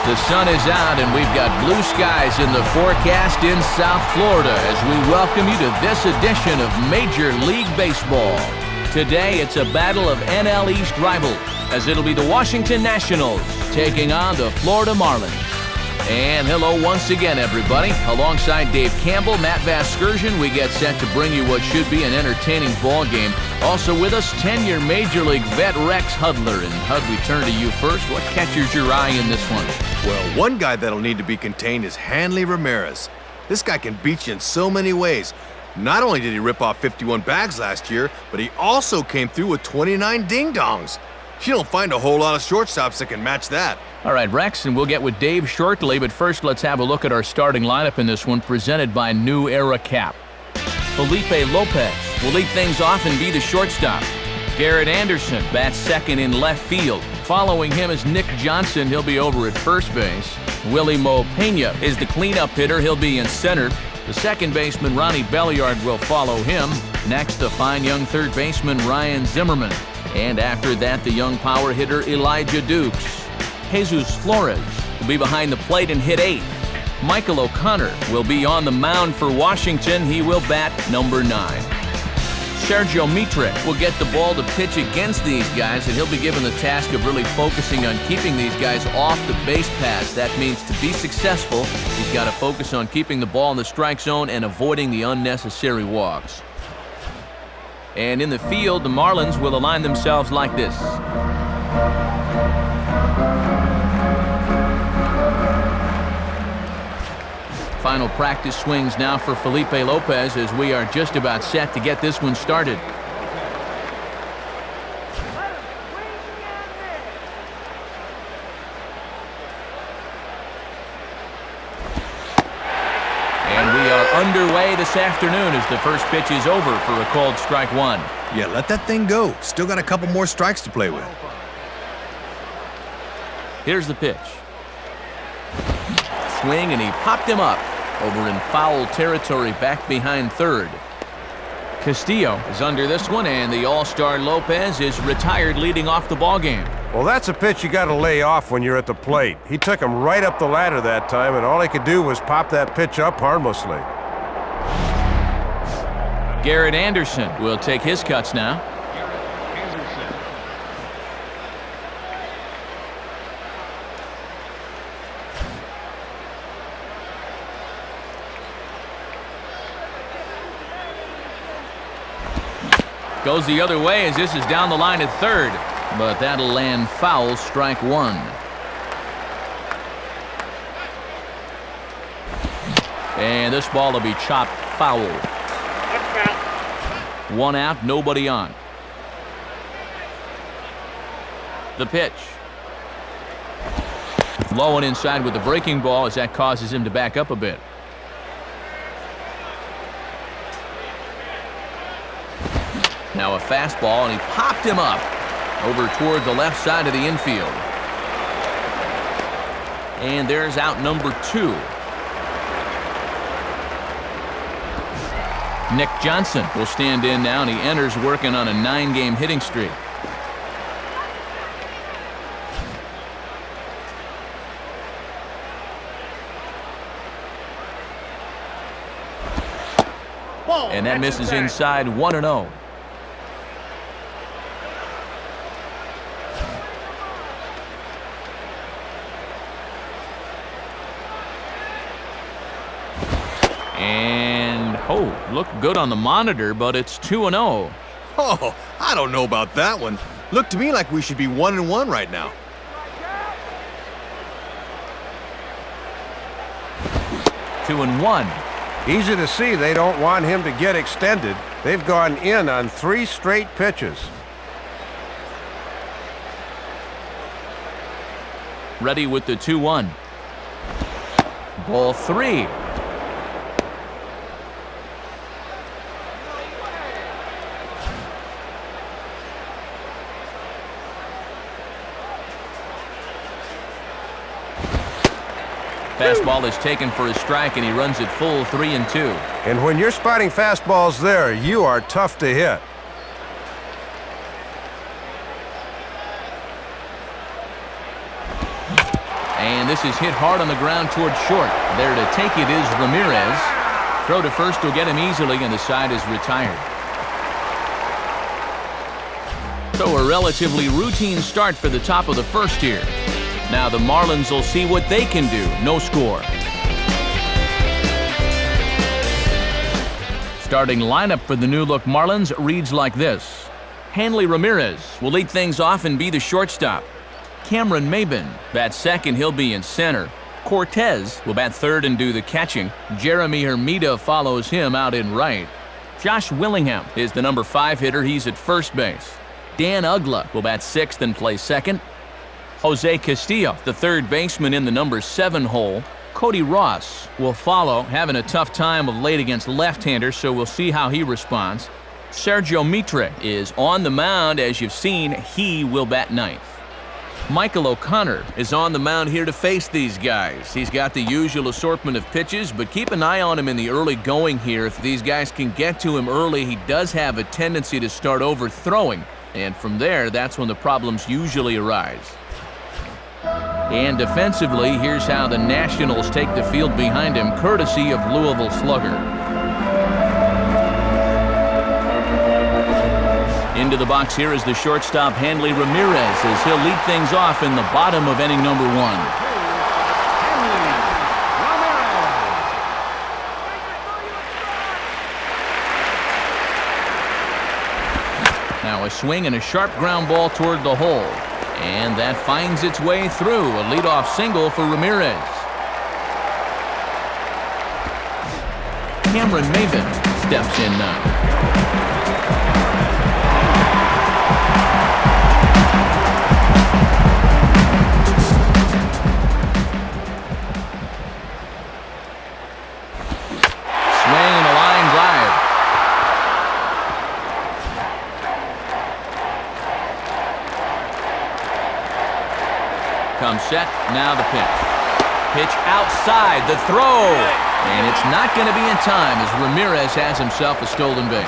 The sun is out and we've got blue skies in the forecast in South Florida as we welcome you to this edition of Major League Baseball. Today it's a battle of NL East rivals as it'll be the Washington Nationals taking on the Florida Marlins. And hello once again, everybody. Alongside Dave Campbell, Matt Vasgersian, we get set to bring you what should be an entertaining ball game. Also with us, 10-year Major League vet Rex Hudler. And Hud, we turn to you first. What catches your eye in this one? Well, one guy that'll need to be contained is Hanley Ramirez. This guy can beat you in so many ways. Not only did he rip off 51 bags last year, but he also came through with 29 ding-dongs. You don't find a whole lot of shortstops that can match that. All right, Rex, and we'll get with Dave shortly, but first let's have a look at our starting lineup in this one, presented by New Era Cap. Felipe Lopez will lead things off and be the shortstop. Garrett Anderson bats second in left field. Following him is Nick Johnson. He'll be over at first base. Willie Mo Pena is the cleanup hitter. He'll be in center. The second baseman, Ronnie Belliard, will follow him. Next, the fine young third baseman, Ryan Zimmerman. And after that, the young power hitter, Elijah Dukes. Jesus Flores will be behind the plate and hit 8th. Michael O'Connor will be on the mound for Washington. He will bat number 9. Sergio Mitre will get the ball to pitch against these guys, and he'll be given the task of really focusing on keeping these guys off the base paths. That means to be successful, he's got to focus on keeping the ball in the strike zone and avoiding the unnecessary walks. And in the field, the Marlins will align themselves like this. Final practice swings now for Felipe Lopez as we are just about set to get this one started. And we are underway this afternoon as the first pitch is over for a called strike one. Yeah, let that thing go. Still got a couple more strikes to play with. Here's the pitch. Swing, and he popped him up over in foul territory back behind third. Castillo is under this one, and the all-star Lopez is retired leading off the ballgame. Well, that's a pitch you got to lay off when you're at the plate. He took him right up the ladder that time, and all he could do was pop that pitch up harmlessly. Garrett Anderson will take his cuts now. Goes the other way as this is down the line at third, but that'll land foul, strike one. And this ball will be chopped foul. One out, nobody on. The pitch. Low and inside with the breaking ball as that causes him to back up a bit. Now a fastball, and he popped him up over toward the left side of the infield. And there's out number 2. Nick Johnson will stand in now, and he enters working on a 9-game hitting streak. And that misses inside, 1-0. And, looked good on the monitor, but it's 2-0. Oh, I don't know about that one. Looked to me like we should be 1-1 right now. 2-1. Easy to see they don't want him to get extended. They've gone in on 3 straight pitches. Ready with the 2-1. Ball 3. Fastball is taken for a strike, and he runs it full 3-2. And when you're spotting fastballs there, you are tough to hit. And this is hit hard on the ground toward short. There to take it is Ramirez. Throw to first will get him easily, and the side is retired. So a relatively routine start for the top of the first here. Now the Marlins will see what they can do. No score. Starting lineup for the new-look Marlins reads like this. Hanley Ramirez will lead things off and be the shortstop. Cameron Maybin bats second, he'll be in center. Cortez will bat third and do the catching. Jeremy Hermida follows him out in right. Josh Willingham is the number 5 hitter, he's at first base. Dan Ugla will bat sixth and play second. Jose Castillo, the third baseman, in the number 7 hole. Cody Ross will follow, having a tough time of late against left-handers, so we'll see how he responds. Sergio Mitre is on the mound. As you've seen, he will bat ninth. Michael O'Connor is on the mound here to face these guys. He's got the usual assortment of pitches, but keep an eye on him in the early going here. If these guys can get to him early, he does have a tendency to start overthrowing. And from there, that's when the problems usually arise. And defensively, here's how the Nationals take the field behind him, courtesy of Louisville slugger. Into the box here is the shortstop, Hanley Ramirez, as he'll lead things off in the bottom of inning number 1. Now a swing and a sharp ground ball toward the hole. And that finds its way through. A leadoff single for Ramirez. Cameron Maybin steps in now. Comes set, now the pitch. Pitch outside, the throw. And it's not going to be in time as Ramirez has himself a stolen base.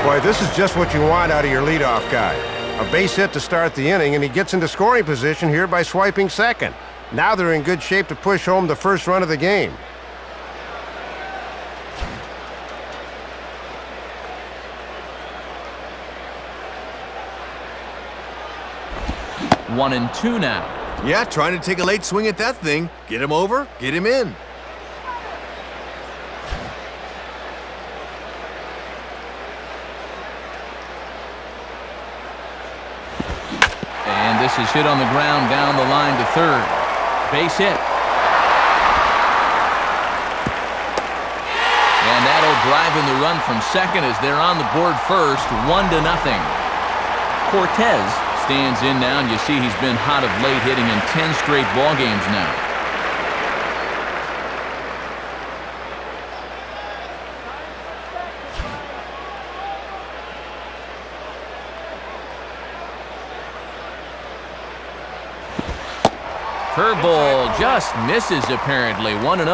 Boy, this is just what you want out of your leadoff guy. A base hit to start the inning, and he gets into scoring position here by swiping second. Now they're in good shape to push home the first run of the game. One and two now. Yeah, trying to take a late swing at that thing. Get him over, get him in. And this is hit on the ground down the line to third. Base hit. And that'll drive in the run from second as they're on the board first, 1-0. Cortez stands in now, and you see he's been hot of late, hitting in 10 straight ball games now. Curveball just misses apparently, 1-0.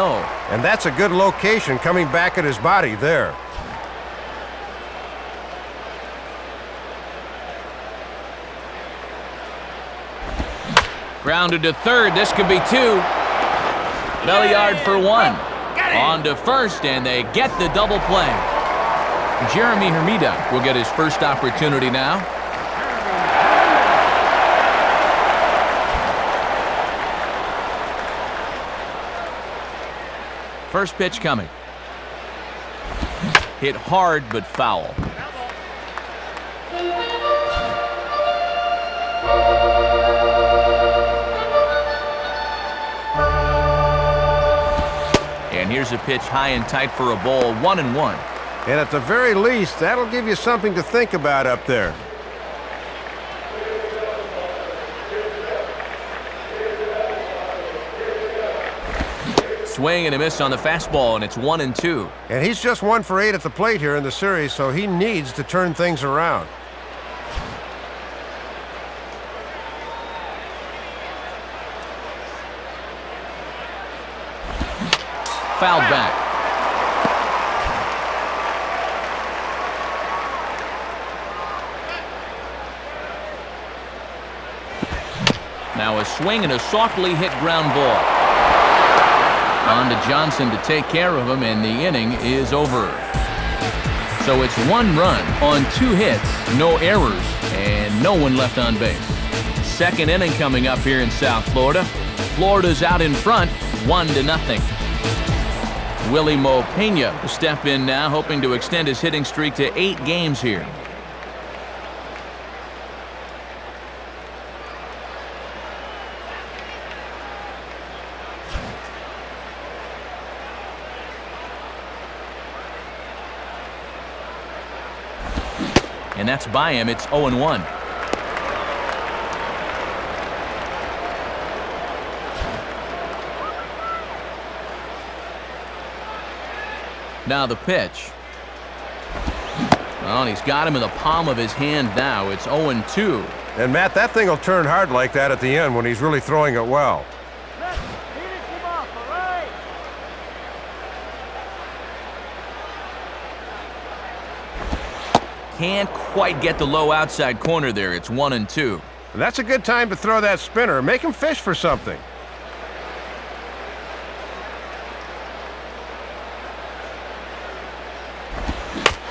And that's a good location coming back at his body there. Grounded to third. This could be 2. Belliard for 1. On to first, and they get the double play. Jeremy Hermida will get his first opportunity now. First pitch coming. Hit hard but foul. And here's a pitch high and tight for a ball, 1-1. And at the very least, that'll give you something to think about up there. Swing and a miss on the fastball, and it's 1-2. And he's just 1 for 8 at the plate here in the series, so he needs to turn things around. Fouled back. Now a swing and a softly hit ground ball. On to Johnson to take care of him, and the inning is over. So it's 1 run on 2 hits, no errors, and no one left on base. Second inning coming up here in South Florida. Florida's out in front, 1-0. Willie Mo Pena will step in now, hoping to extend his hitting streak to 8 games here. And that's by him. It's 0-1. Now the pitch. Well, he's got him in the palm of his hand now. It's 0-2. And Matt, that thing will turn hard like that at the end when he's really throwing it well. Can't quite get the low outside corner there. It's 1-2. That's a good time to throw that spinner. Make him fish for something.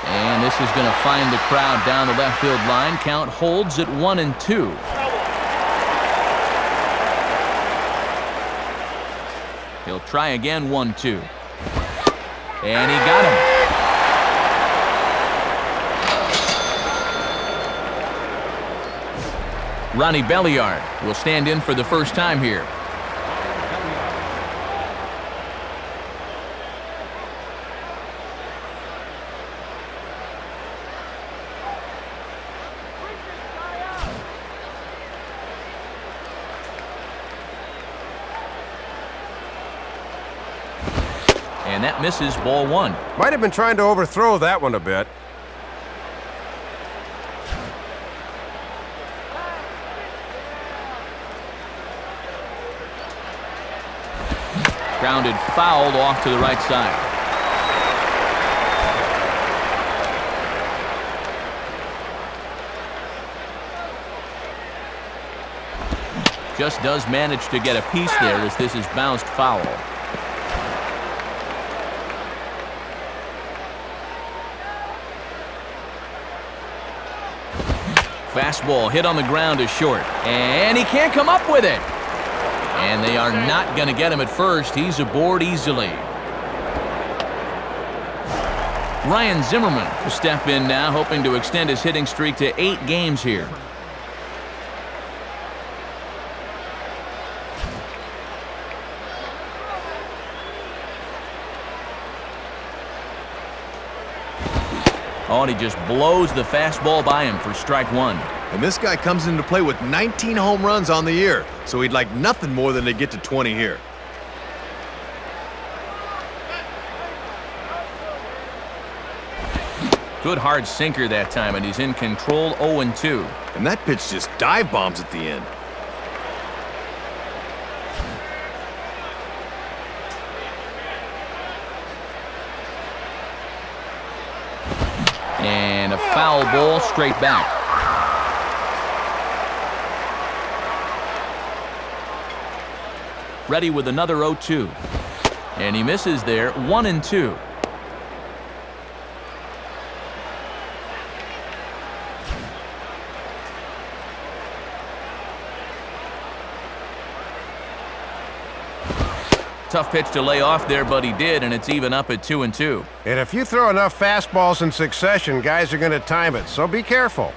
And this is going to find the crowd down the left field line. Count holds at 1-2. He'll try again, 1-2. And he got him. Ronnie Belliard will stand in for the first time here. And that misses, ball 1. Might have been trying to overthrow that one a bit. Grounded foul off to the right side. Just does manage to get a piece there as this is bounced foul. Fastball hit on the ground is short, and he can't come up with it. And they are not going to get him at first. He's aboard easily. Ryan Zimmerman will step in now, hoping to extend his hitting streak to 8 games here. Oh, and he just blows the fastball by him for strike 1. And this guy comes into play with 19 home runs on the year, so he'd like nothing more than to get to 20 here. Good hard sinker that time, and he's in control, 0-2. And that pitch just dive bombs at the end. And a foul ball straight back. Ready with another 0-2. And he misses there, 1-2. Tough pitch to lay off there, but he did, and it's even up at 2-2. And if you throw enough fastballs in succession, guys are going to time it, so be careful.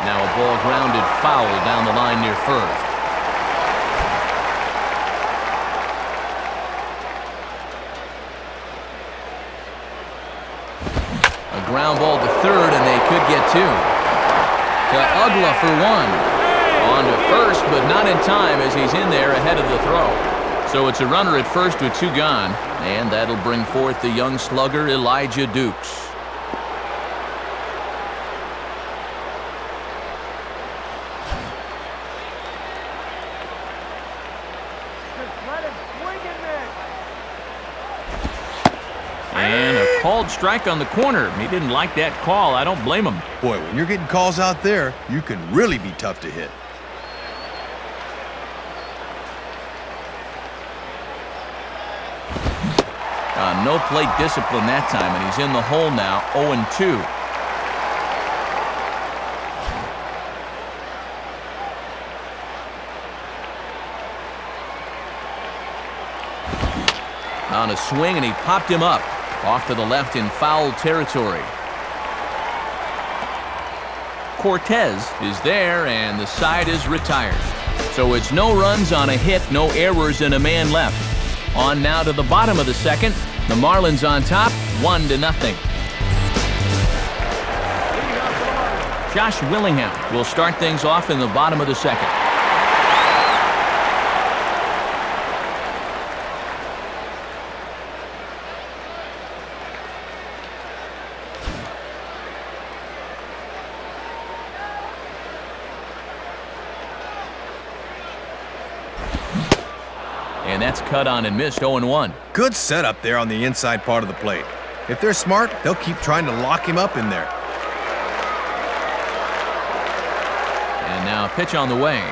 Now a ball grounded foul down the line near first. A ground ball to third, and they could get 2. To Ugla for 1. On to first, but not in time as he's in there ahead of the throw. So it's a runner at first with 2 gone, and that'll bring forth the young slugger Elijah Dukes. And a Called strike on the corner. He didn't like that call. I don't blame him. Boy, when you're getting calls out there, you can really be tough to hit. No plate discipline that time, and he's in the hole now, 0-2. On a swing, and he popped him up. Off to the left in foul territory. Cortez is there, and the side is retired. So it's no runs on a hit, no errors, and a man left. On now to the bottom of the second. The Marlins on top, 1-0. Josh Willingham will start things off in the bottom of the second. And that's cut on and missed, 0-1. Good setup there on the inside part of the plate. If they're smart, they'll keep trying to lock him up in there. And now a pitch on the way.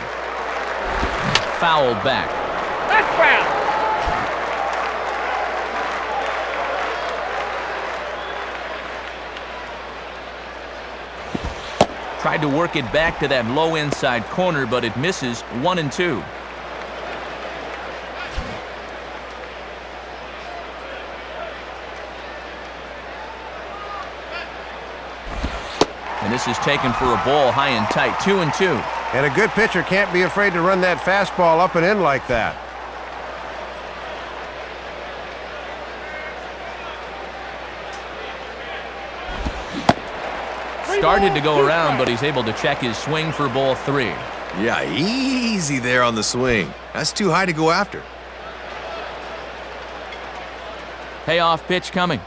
Fouled back. That's foul. Tried to work it back to that low inside corner, but it misses, 1-2. And this is taken for a ball high and tight, 2-2. And a good pitcher can't be afraid to run that fastball up and in like that. Started to go around, but he's able to check his swing for ball 3. Yeah, easy there on the swing. That's too high to go after. Payoff pitch coming.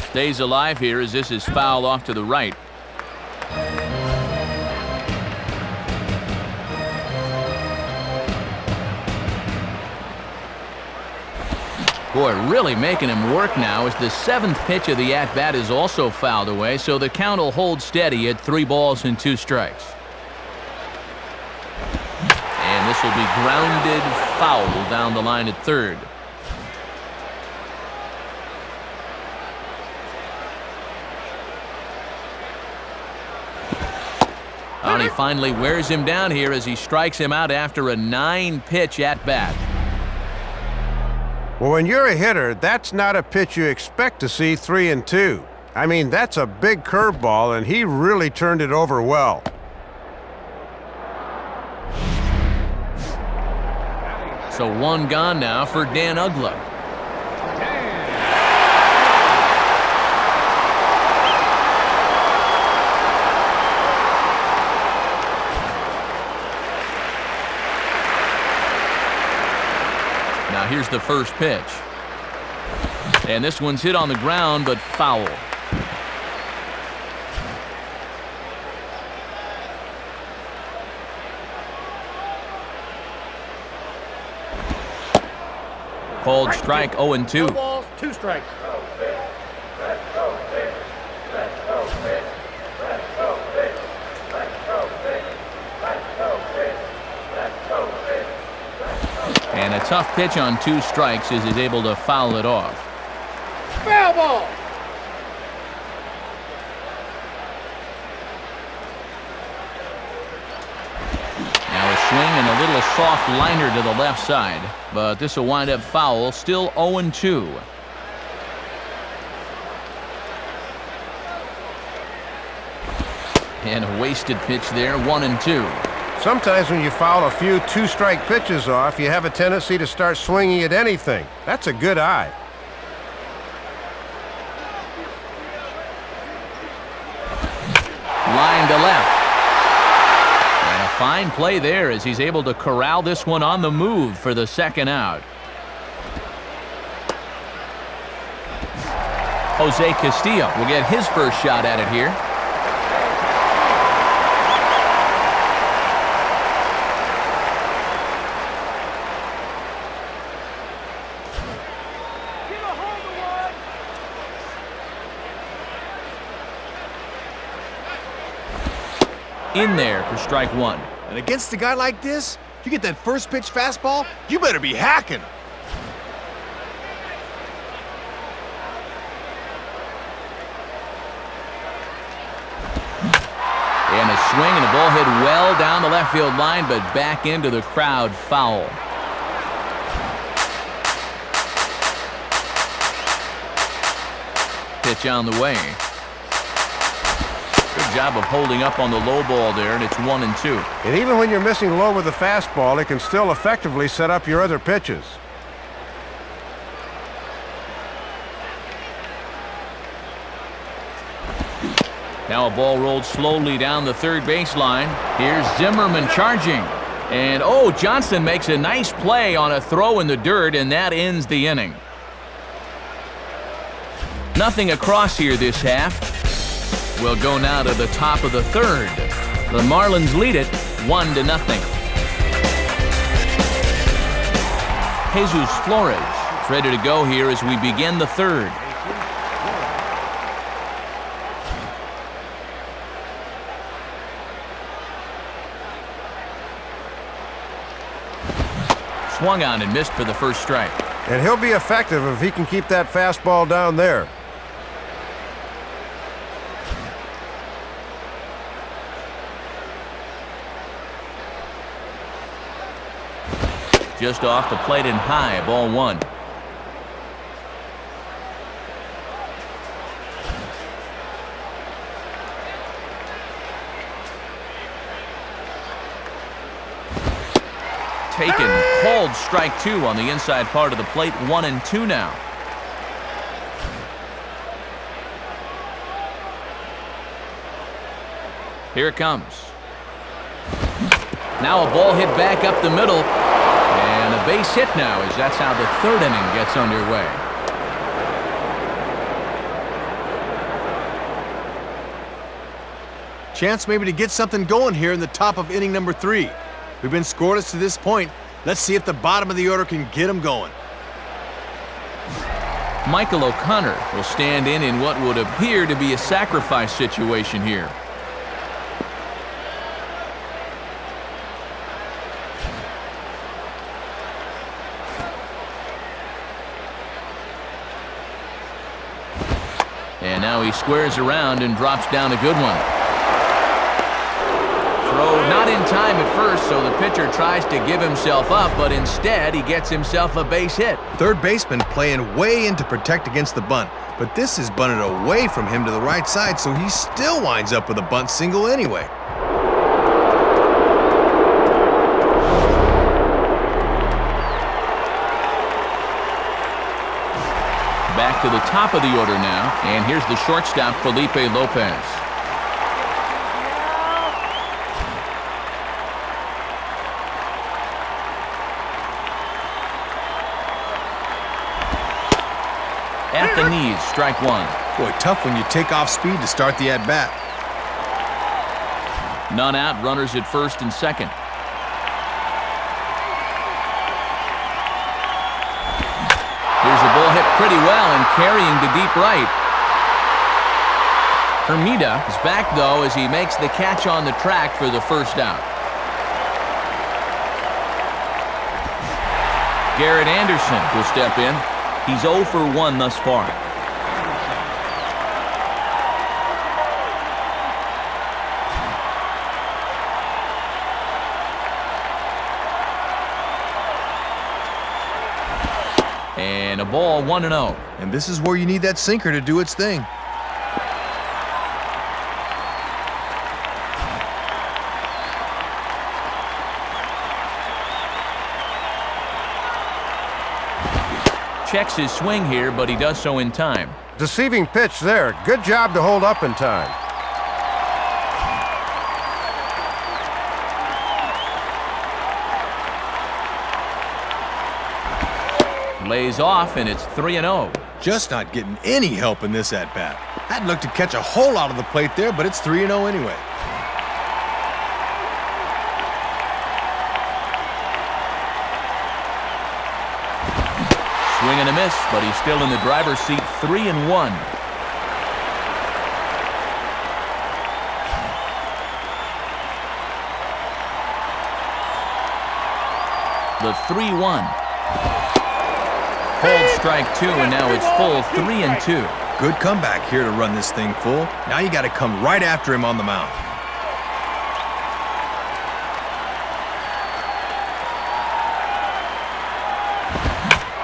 Stays alive here as this is foul off to the right. Boy, really making him work now as the 7th pitch of the at-bat is also fouled away, so the count will hold steady at 3-2 strikes. And this will be grounded foul down the line at third. And he finally wears him down here as he strikes him out after a 9-pitch at-bat. Well, when you're a hitter, that's not a pitch you expect to see 3-2. I mean, that's a big curveball, and he really turned it over well. So 1 gone now for Dan Uggla. Now here's the first pitch. And this one's hit on the ground, but foul. Called strike, 0-2. 2 balls, 2 strikes. And a tough pitch on 2 strikes as he's able to foul it off. Foul ball. Now a swing and a little soft liner to the left side, but this will wind up foul, still 0-2. And a wasted pitch there, 1-2. Sometimes when you foul a few 2-strike pitches off, you have a tendency to start swinging at anything. That's a good eye. Line to left. And a fine play there as he's able to corral this one on the move for the 2nd out. Jose Castillo will get his first shot at it here. In there for strike one. And against a guy like this, you get that first pitch fastball, you better be hacking. And a swing and a ball hit well down the left field line, but back into the crowd, foul. Pitch on the way. Good job of holding up on the low ball there, and it's 1-2. And even when you're missing low with the fastball, it can still effectively set up your other pitches. Now a ball rolled slowly down the third baseline. Here's Zimmerman charging. And oh, Johnson makes a nice play on a throw in the dirt, and that ends the inning. Nothing across here this half. We'll go now to the top of the third. The Marlins lead it 1-0. Jesus Flores is ready to go here as we begin the third. Swung on and missed for the first strike. And he'll be effective if he can keep that fastball down there. Just off the plate and high, ball one. Taken, called strike two on the inside part of the plate, 1-2 now. Here it comes. Now a ball hit back up the middle. And a base hit now, as that's how the third inning gets underway. Chance maybe to get something going here in the top of inning number 3. We've been scoreless to this point. Let's see if the bottom of the order can get them going. Michael O'Connor will stand in what would appear to be a sacrifice situation here. And now he squares around and drops down a good one. Throw not in time at first, so the pitcher tries to give himself up, but instead he gets himself a base hit. Third baseman playing way in to protect against the bunt, but this is bunted away from him to the right side, so he still winds up with a bunt single anyway. Back to the top of the order now, and here's the shortstop, Felipe Lopez. At the knees, strike one. Boy, tough when you take off speed to start the at-bat. None out, runners at first and second. Here's a ball hit pretty well and carrying to deep right. Hermida is back, though, as he makes the catch on the track for the first out. Garrett Anderson will step in. He's 0 for 1 thus far. And a ball, 1-0. And this is where you need that sinker to do its thing. Checks his swing here, but he does so in time. Deceiving pitch there. Good job to hold up in time. Lays off, and it's 3-0. Just not getting any help in this at-bat. Hadn't looked to catch a whole lot of the plate there, but it's 3-0 anyway. Swing and a miss, but he's still in the driver's seat, 3-1. The 3-1. Cold strike 2, and now it's full 3-2. Good comeback here to run this thing full. Now you got to come right after him on the mound.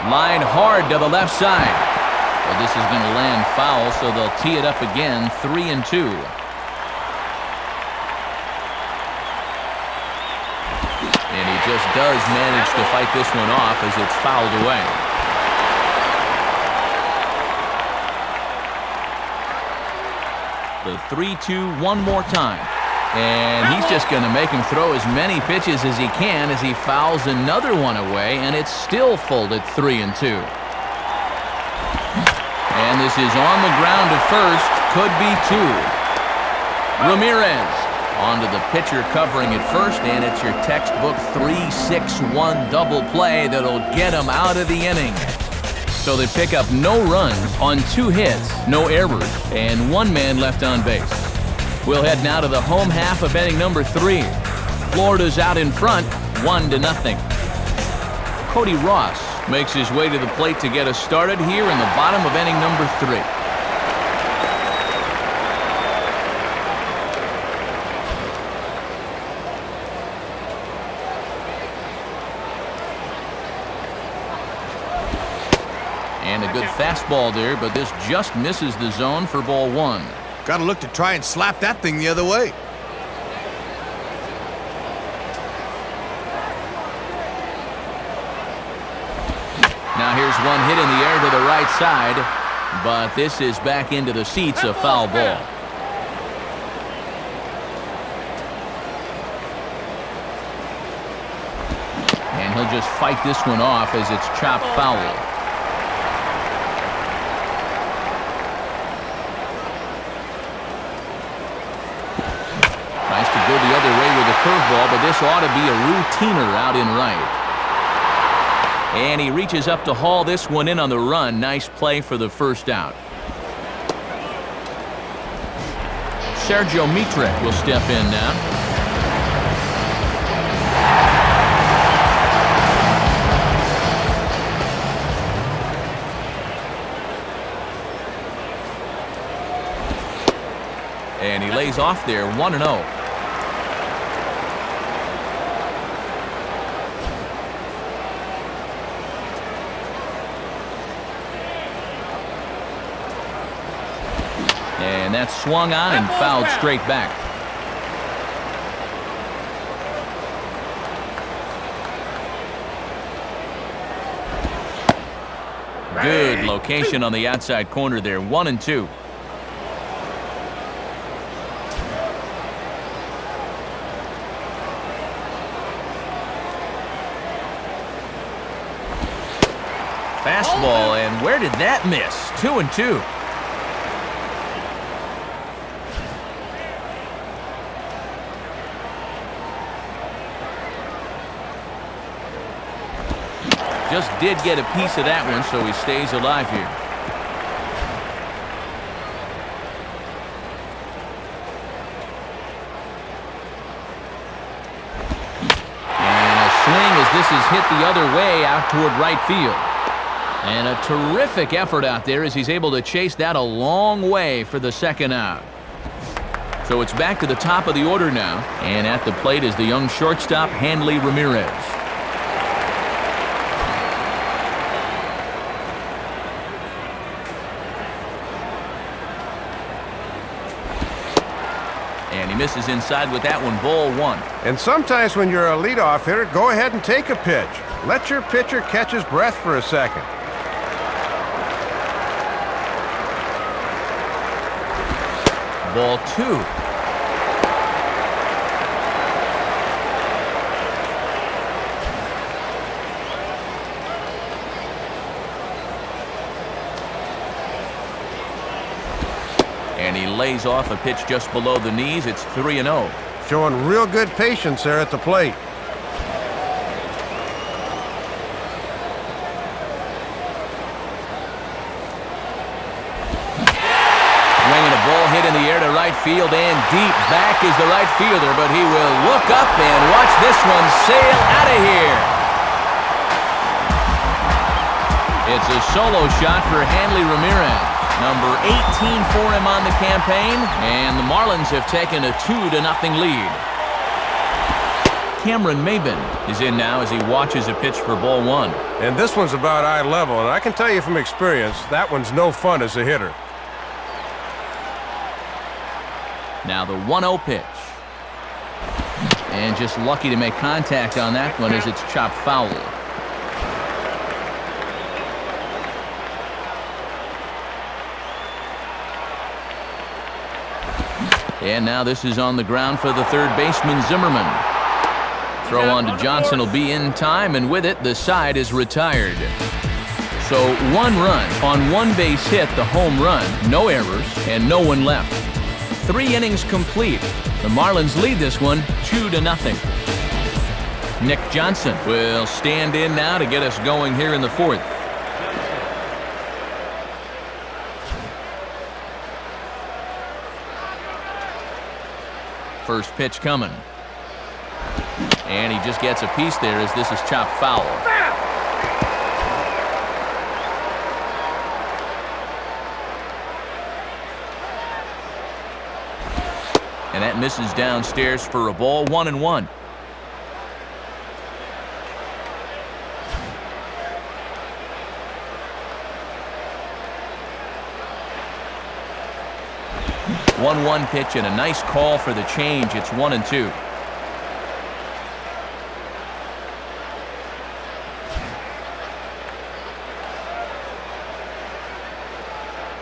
Line hard to the left side. Well, this is going to land foul, so they'll tee it up again, 3-2. And he just does manage to fight this one off as it's fouled away. The 3-2 one more time. And he's just going to make him throw as many pitches as he can as he fouls another one away, and it's still full at 3-2. And this is on the ground to first. Could be 2. Ramirez onto the pitcher covering at first, and it's your textbook 3-6-1 double play that'll get him out of the inning. So they pick up no runs on 2 hits, no errors, and 1 man left on base. We'll head now to the home half of inning number 3. Florida's out in front, 1-0. Cody Ross makes his way to the plate to get us started here in the bottom of inning number 3. And a good fastball there, but this just misses the zone for ball 1. Got to look to try and slap that thing the other way. Now here's one hit in the air to the right side, but this is back into the seats, a foul ball. And he'll just fight this one off as it's chopped foul. Tries to go the other way with a curveball, but this ought to be a routiner out in right. And he reaches up to haul this one in on the run. Nice play for the first out. Sergio Mitre will step in now. And he lays off there, 1-0. And that's swung on and fouled straight back. Good location on the outside corner there, 1-2. Fastball, and where did that miss? 2-2. Just did get a piece of that one, so he stays alive here. And a swing as this is hit the other way out toward right field. And a terrific effort out there as he's able to chase that a long way for the second out. So it's back to the top of the order now. And at the plate is the young shortstop, Hanley Ramirez. And he misses inside with that one, ball 1. And sometimes when you're a leadoff hitter, go ahead and take a pitch. Let your pitcher catch his breath for a second. Ball 2. And he lays off a pitch just below the knees. It's 3-0. Showing real good patience there at the plate. Swinging a ball hit in the air to right field, and deep back is the right fielder, but he will look up and watch this one sail out of here. It's a solo shot for Hanley Ramirez. Number 18 for him on the campaign, and the Marlins have taken a 2-0 lead. Cameron Maben is in now as he watches a pitch for ball one. And this one's about eye level, and I can tell you from experience, that one's no fun as a hitter. Now the 1-0 pitch. And just lucky to make contact on that one as it's chopped foul. And now this is on the ground for the third baseman, Zimmerman. Throw on to Johnson will be in time, and with it, the side is retired. So 1 run on 1 base hit, the home run, no errors, and no one left. 3 innings complete. The Marlins lead this one 2-0. Nick Johnson will stand in now to get us going here in the 4th. First pitch coming. And he just gets a piece there as this is chopped foul. And that misses downstairs for a ball, 1-1. One pitch and a nice call for the change. It's 1-2.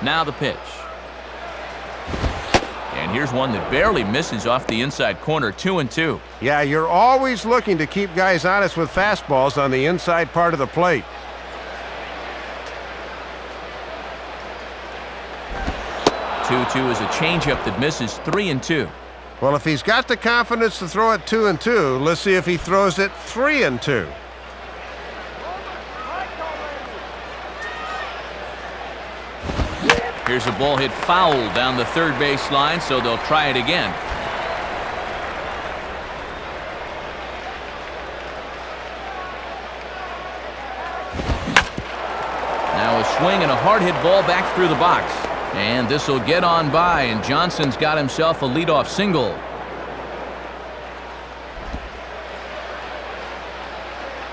Now the pitch. And here's one that barely misses off the inside corner, 2-2. Yeah, you're always looking to keep guys honest with fastballs on the inside part of the plate. 2-2 is a changeup that misses, 3-2. Well, if he's got the confidence to throw it 2-2, let's see if he throws it 3-2. Here's a ball hit foul down the third base line, so they'll try it again. Now a swing and a hard hit ball back through the box. And this will get on by, and Johnson's got himself a leadoff single.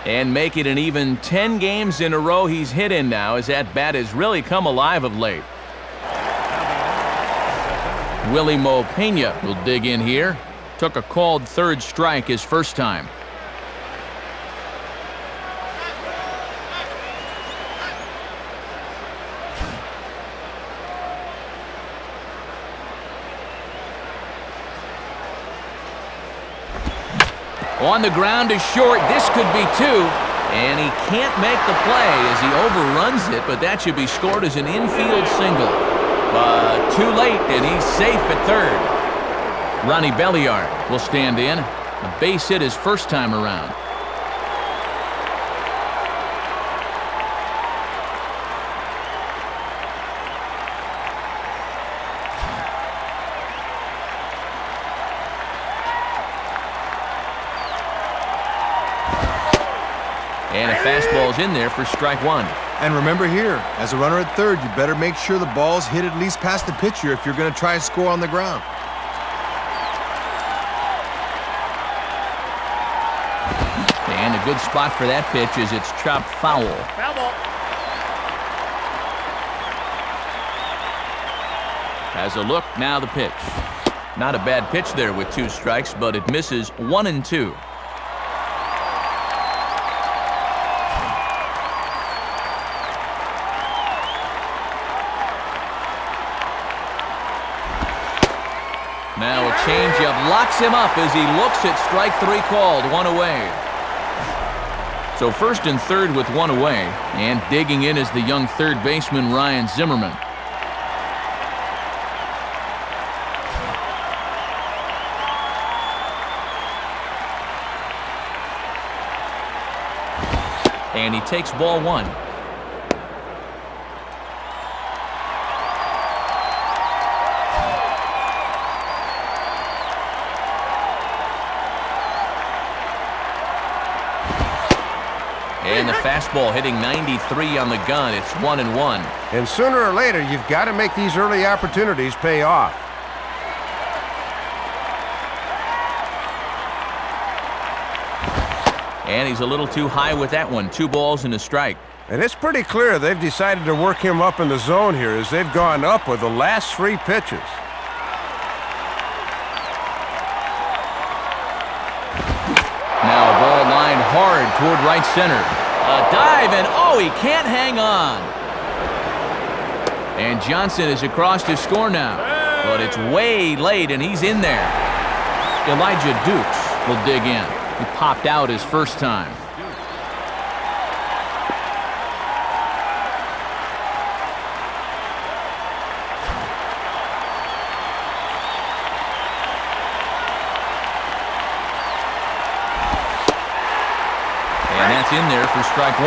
And make it an even 10 games in a row he's hit in now, as that bat has really come alive of late. Willie Mo Pena will dig in here. Took a called third strike his first time. On the ground is short. This could be 2. And he can't make the play as he overruns it, but that should be scored as an infield single. But too late, and he's safe at third. Ronnie Belliard will stand in. A base hit his first time around. And a fastball's in there for strike 1. And remember here, as a runner at third, you better make sure the ball's hit at least past the pitcher if you're going to try and score on the ground. And a good spot for that pitch as it's chopped foul. Foul ball. Has a look, now the pitch. Not a bad pitch there with 2 strikes, but it misses 1-2. Now a changeup locks him up as he looks at strike 3 called, 1 away. So first and third with 1 away, and digging in is the young third baseman Ryan Zimmerman. And he takes ball 1. And the fastball hitting 93 on the gun. It's 1-1. And sooner or later, you've got to make these early opportunities pay off. And he's a little too high with that one. 2 balls and a strike. And it's pretty clear they've decided to work him up in the zone here as they've gone up with the last 3 pitches. Now a ball lined hard toward right center. A dive, and oh, he can't hang on. And Johnson is across to score now. But it's way late, and he's in there. Elijah Dukes will dig in. He popped out his first time. And that's in there for strike 1.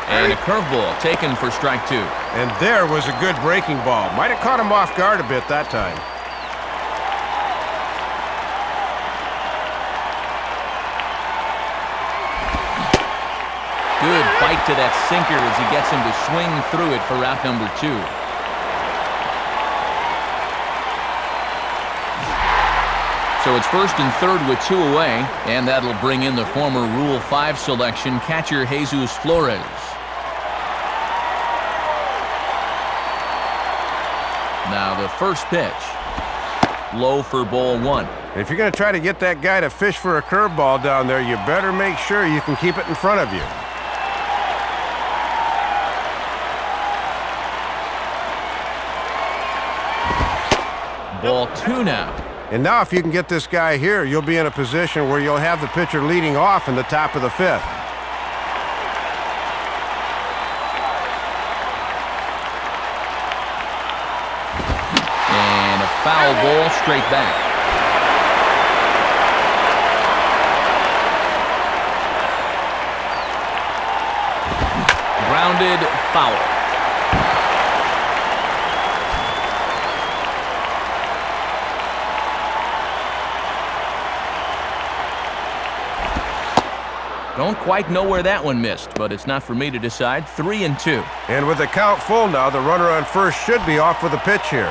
And a curveball taken for strike 2. And there was a good breaking ball. Might have caught him off guard a bit that time. Good bite to that sinker as he gets him to swing through it for out number 2. So it's first and third with 2 away, and that'll bring in the former Rule 5 selection, catcher Jesus Flores. Now the first pitch, low for ball 1. If you're going to try to get that guy to fish for a curveball down there, you better make sure you can keep it in front of you. Ball 2 now. And now if you can get this guy here, you'll be in a position where you'll have the pitcher leading off in the top of the 5th. And a foul ball straight back. Grounded foul. Don't quite know where that one missed, but it's not for me to decide. 3-2. And with the count full now, the runner on first should be off with a pitch here.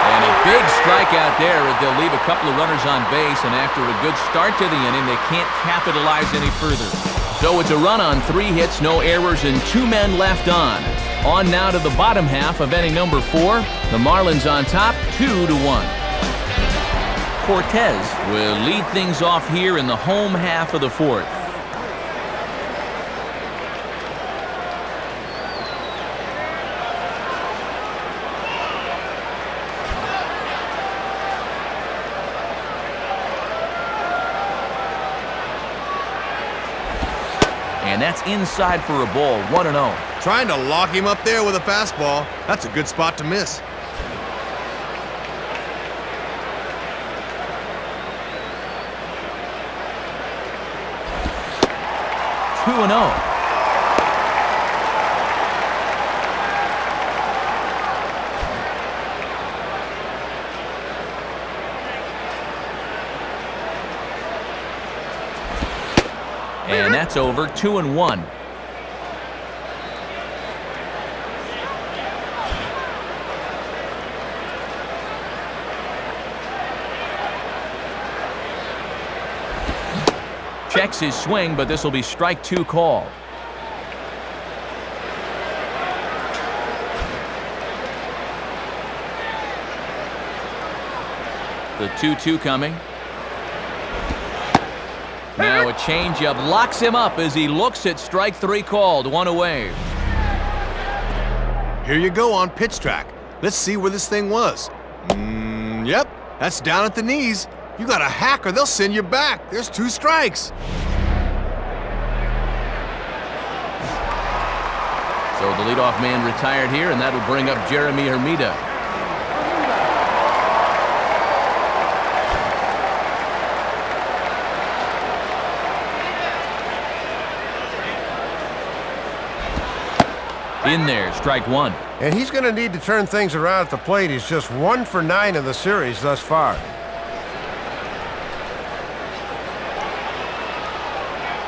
And a big strikeout there as they'll leave a couple of runners on base, and after a good start to the inning, they can't capitalize any further. So it's a run on 3 hits, no errors, and 2 men left on. On now to the bottom half of inning number 4. The Marlins on top, 2-1. Cortez will lead things off here in the home half of the 4th. And that's inside for a ball, 1-0. Trying to lock him up there with a fastball. That's a good spot to miss. Two and 0. And that's over. 2-1. Checks his swing, but this will be strike 2 called. The 2-2 coming. Now a changeup locks him up as he looks at strike 3 called. 1 away. Here you go on pitch track. Let's see where this thing was. Yep, that's down at the knees. You got a hack or they'll send you back. There's 2 strikes. So the leadoff man retired here, and that'll bring up Jeremy Hermida. In there, strike one. And he's going to need to turn things around at the plate. He's just 1 for 9 in the series thus far.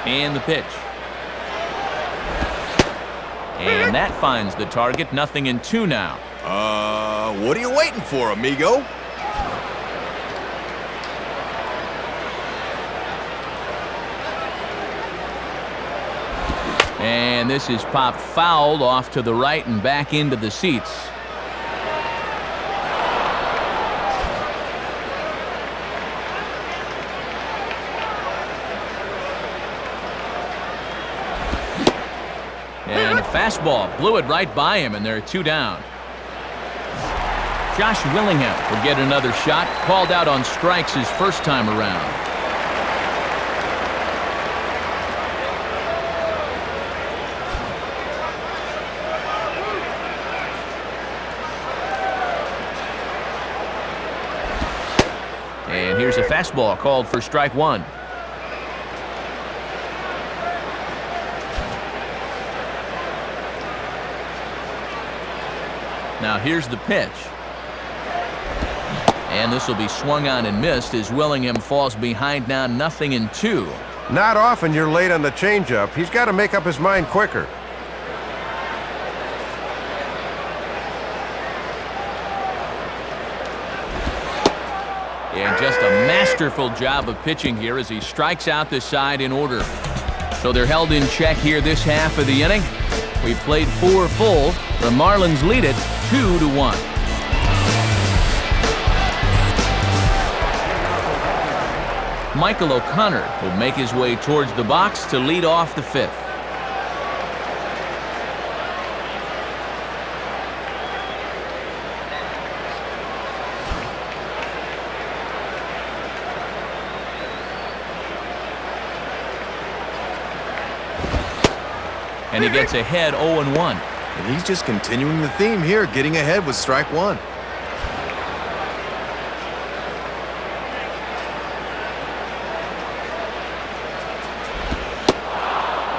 And the pitch. And that finds the target. 0-2 now. What are you waiting for, amigo? And this is popped foul off to the right and back into the seats. And a fastball blew it right by him, and there are 2 down. Josh Willingham will get another shot, called out on strikes his first time around. And here's a fastball called for strike one. Now here's the pitch. And this will be swung on and missed as Willingham falls behind now 0-2. Not often you're late on the changeup. He's got to make up his mind quicker. And just a masterful job of pitching here as he strikes out the side in order. So they're held in check here this half of the inning. We played 4 full. The Marlins lead it 2-1. Michael O'Connor will make his way towards the box to lead off the 5th. And he gets ahead 0-1. And he's just continuing the theme here, getting ahead with strike one.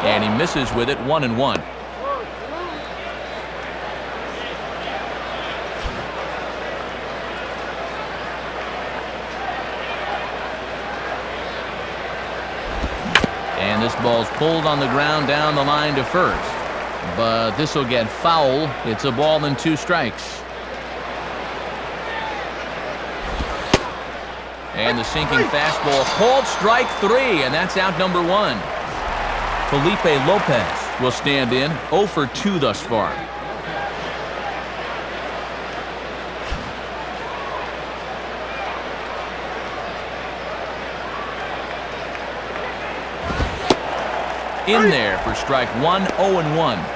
And he misses with it 1-1. And this ball's pulled on the ground down the line to first. But this will get foul. It's a ball and 2 strikes. And the sinking fastball called strike 3, and that's out number 1. Felipe Lopez will stand in 0 for 2 thus far. In there for strike 1, 0-1.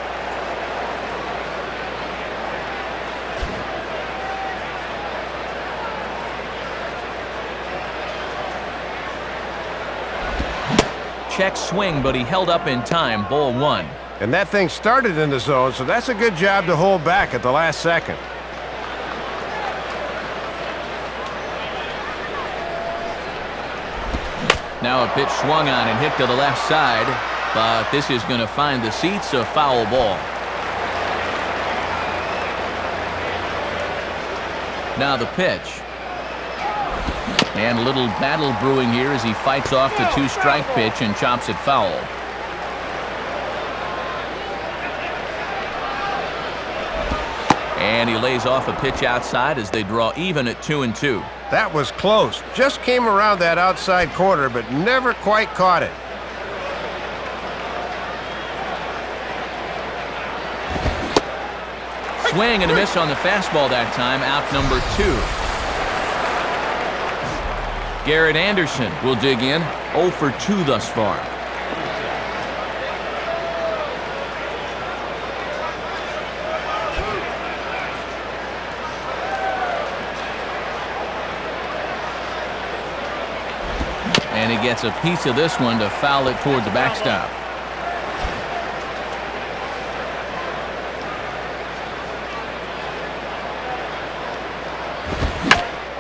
Check swing, but he held up in time. Ball 1. And that thing started in the zone, so that's a good job to hold back at the last second. Now a pitch swung on and hit to the left side, but this is going to find the seats, a foul ball. Now the pitch. And a little battle brewing here as he fights off the 2-strike pitch and chops it foul. And he lays off a pitch outside as they draw even at 2-2. That was close. Just came around that outside corner, but never quite caught it. Swing and a miss on the fastball that time. Out number 2. Garrett Anderson will dig in 0 for 2 thus far. And he gets a piece of this one to foul it toward the backstop.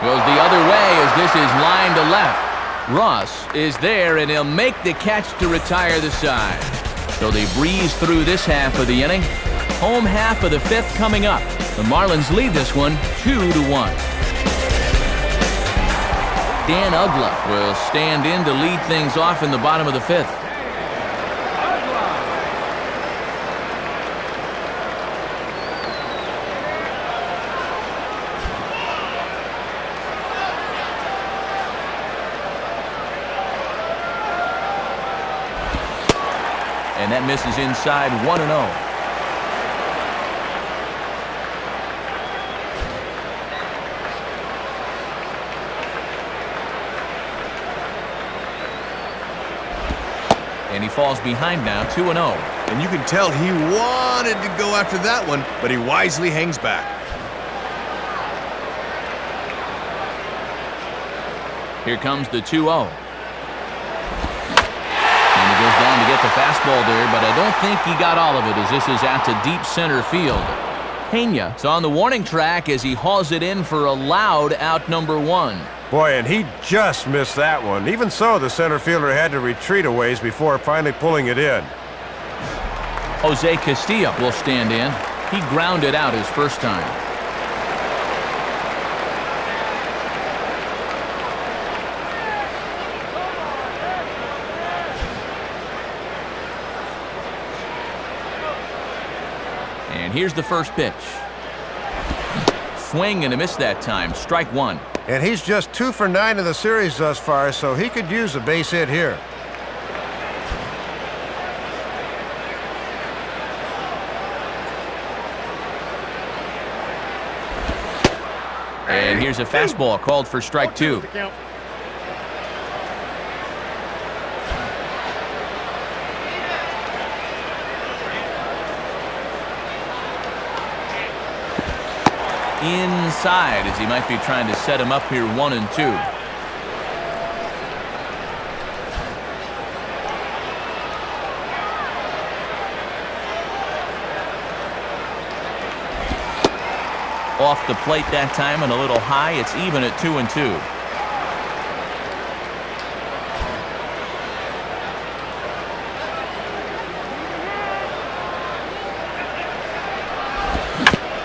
Goes the other way as this is line to left. Ross is there, and he'll make the catch to retire the side. So they breeze through this half of the inning. Home half of the fifth coming up. The Marlins lead this one 2-1. Dan Ugla will stand in to lead things off in the bottom of the fifth. And that misses inside 1-0. And he falls behind now, 2-0. And you can tell he wanted to go after that one, but he wisely hangs back. Here comes the 2-0. And he goes down to get the fastball there, but I don't think he got all of it as this is out to deep center field. Pena is on the warning track as he hauls it in for a loud out number 1. Boy, and he just missed that one. Even so, the center fielder had to retreat a ways before finally pulling it in. Jose Castillo will stand in. He grounded out his first time. And here's the first pitch. Swing and a miss that time. Strike 1. And he's just 2 for 9 in the series thus far, so he could use a base hit here. And here's a fastball called for strike 2. Inside as he might be trying to set him up here 1-2. Off the plate that time and a little high. It's even at 2-2.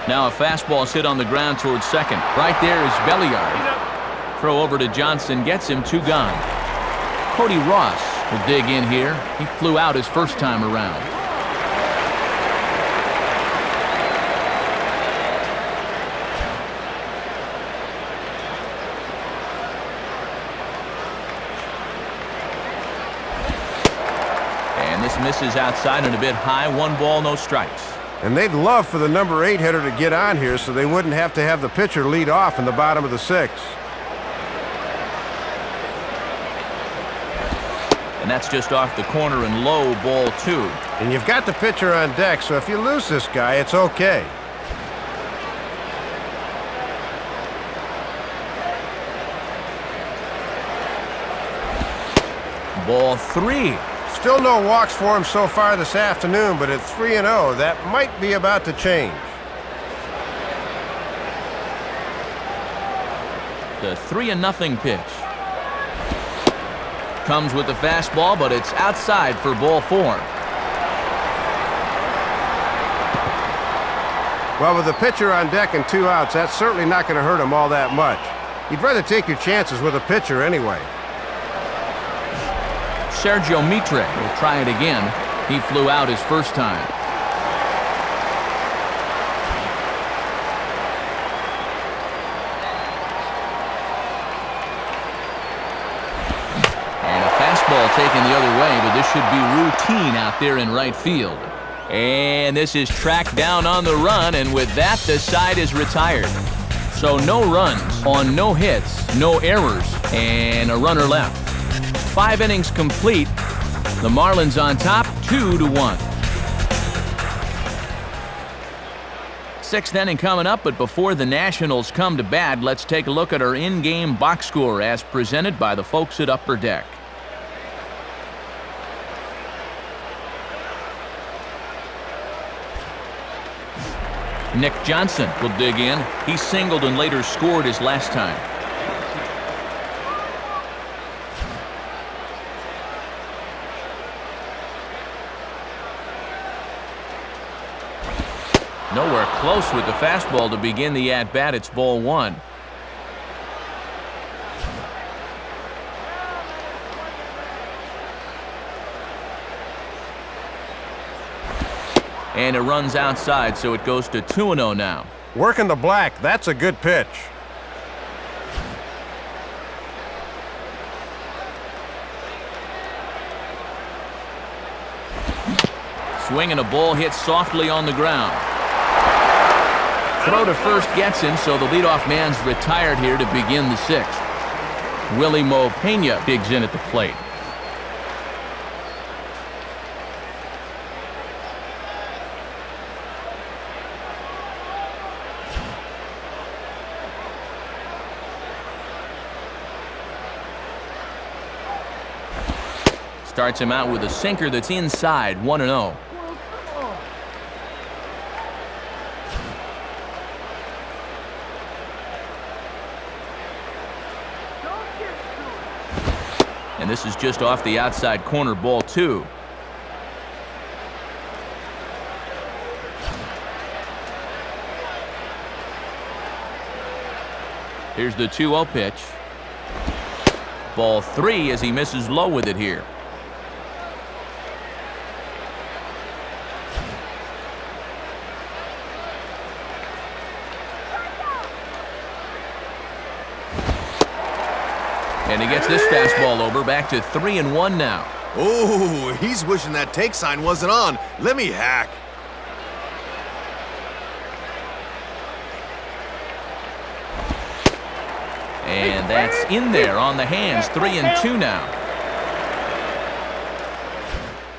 Now a fastball hit on the ground towards second. Right there is Belliard. Throw over to Johnson, gets him 2 gone. Cody Ross will dig in here. He flew out his first time around. And this misses outside and a bit high. 1 ball, no strikes. And they'd love for the number 8 hitter to get on here so they wouldn't have to have the pitcher lead off in the bottom of the 6th. And that's just off the corner and low, ball 2. And you've got the pitcher on deck, so if you lose this guy, it's okay. Ball 3. Still no walks for him so far this afternoon, but at 3-0, that might be about to change. The 3-0 pitch. Comes with the fastball, but it's outside for ball 4. Well, with the pitcher on deck and 2 outs, that's certainly not going to hurt him all that much. You'd rather take your chances with a pitcher anyway. Sergio Mitre will try it again. He flew out his first time. And a fastball taken the other way, but this should be routine out there in right field. And this is tracked down on the run, and with that, the side is retired. So no runs on no hits, no errors, and a runner left. 5 innings complete. The Marlins on top, 2-1. 6th inning coming up, but before the Nationals come to bat, let's take a look at our in-game box score as presented by the folks at Upper Deck. Nick Johnson will dig in. He singled and later scored his last time. close with the fastball to begin the at-bat. It's ball one. And it runs outside, so it goes to 2-0 now. Working the black. That's a good pitch. Swing and a ball hit softly on the ground. Throw to first gets him, so the leadoff man's retired here to begin the sixth. Willie Mo Pena digs in at the plate. Starts him out with a sinker that's inside, 1-0. And this is just off the outside corner, ball two. Here's the 2-0 pitch. Ball three as he misses low with it here. And he gets this fastball over, back to 3-1 now. Oh, he's wishing that take sign wasn't on. Let me hack. And that's in there on the hands, 3-2 now.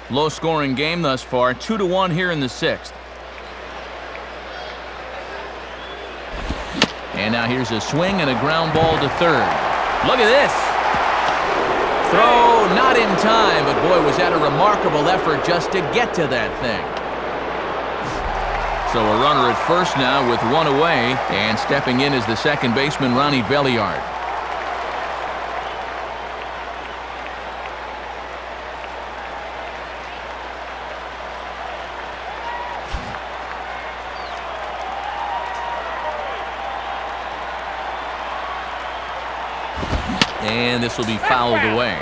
Low-scoring game thus far, 2-1 here in the sixth. And now here's a swing and a ground ball to third. Look at this. Throw not in time, but boy, was that a remarkable effort just to get to that thing. So a runner at first now with one away, and stepping in is the second baseman, Ronnie Belliard. And this will be fouled away.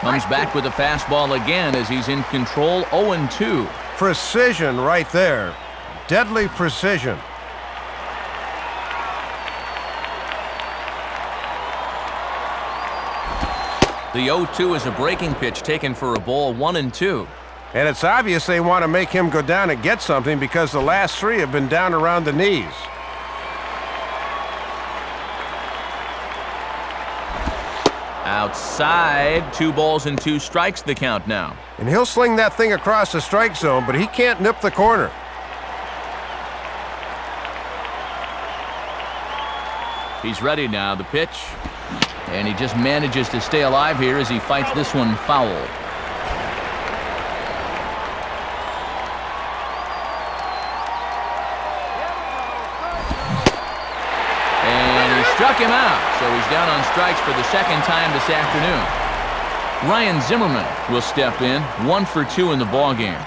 Comes back with a fastball again as he's in control, 0-2. Precision right there. Deadly precision. The 0-2 is a breaking pitch taken for a ball, 1-2. And it's obvious they want to make him go down and get something because the last three have been down around the knees. Outside, 2 balls and 2 strikes the count now. And he'll sling that thing across the strike zone, but he can't nip the corner. He's ready now, the pitch. And he just manages to stay alive here as he fights this one foul. Struck him out, so he's down on strikes for the second time this afternoon. Ryan Zimmerman will step in, 1 for 2 in the ballgame.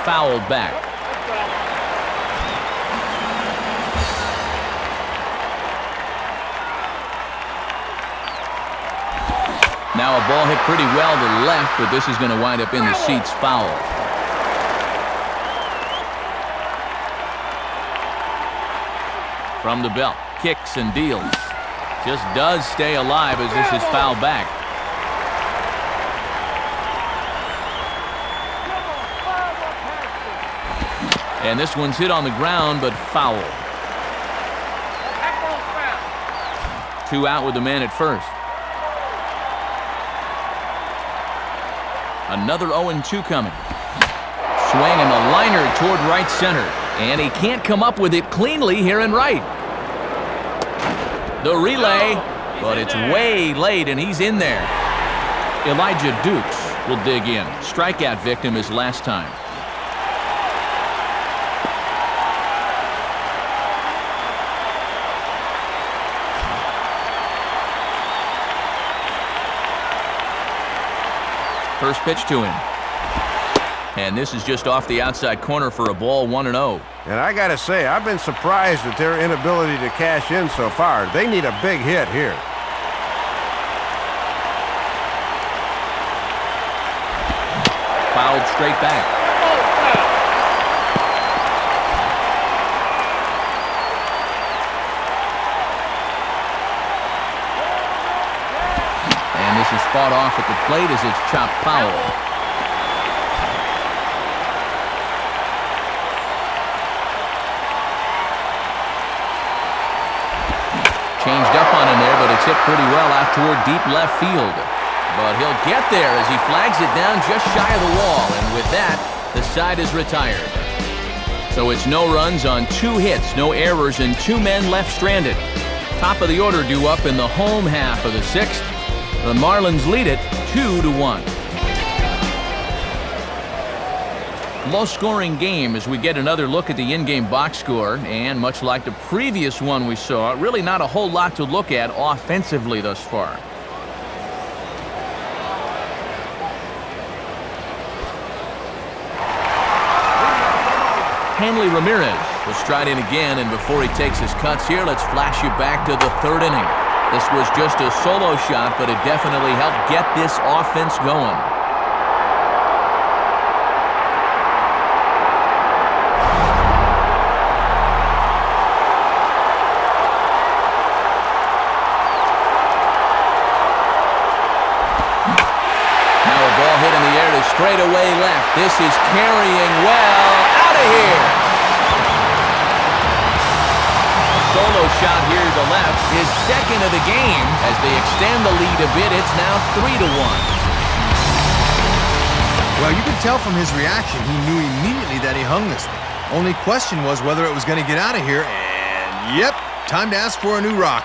Fouled back. Now a ball hit pretty well to the left, but this is going to wind up in the seats, foul. From the belt, kicks and deals. Just does stay alive as this is fouled back. And this one's hit on the ground, but foul. 2 out with the man at first. Another 0-2 coming. Swing and a liner toward right center. And he can't come up with it cleanly here in right. The relay, but it's way late and he's in there. Elijah Dukes will dig in. Strikeout victim his last time. First pitch to him. And this is just off the outside corner for a ball, 1-0. And I got to say, I've been surprised at their inability to cash in so far. They need a big hit here. Fouled straight back. And this is fought off at the plate as it's chopped foul. Changed up on him there, but it's hit pretty well out toward deep left field. But he'll get there as he flags it down just shy of the wall. And with that, the side is retired. So it's no runs on 2 hits, no errors, and 2 men left stranded. Top of the order due up in the home half of the 6th. The Marlins lead it 2-1. Low-scoring game as we get another look at the in-game box score. And much like the previous one we saw, really not a whole lot to look at offensively thus far. Hanley Ramirez will stride in again, and before he takes his cuts here, let's flash you back to the 3rd inning. This was just a solo shot, but it definitely helped get this offense going. Straight away left. This is carrying well out of here. Solo shot here to left. His 2nd of the game as they extend the lead a bit. It's now 3-1. Well, you could tell from his reaction he knew immediately that he hung this one. Only question was whether it was going to get out of here. And yep, time to ask for a new rock.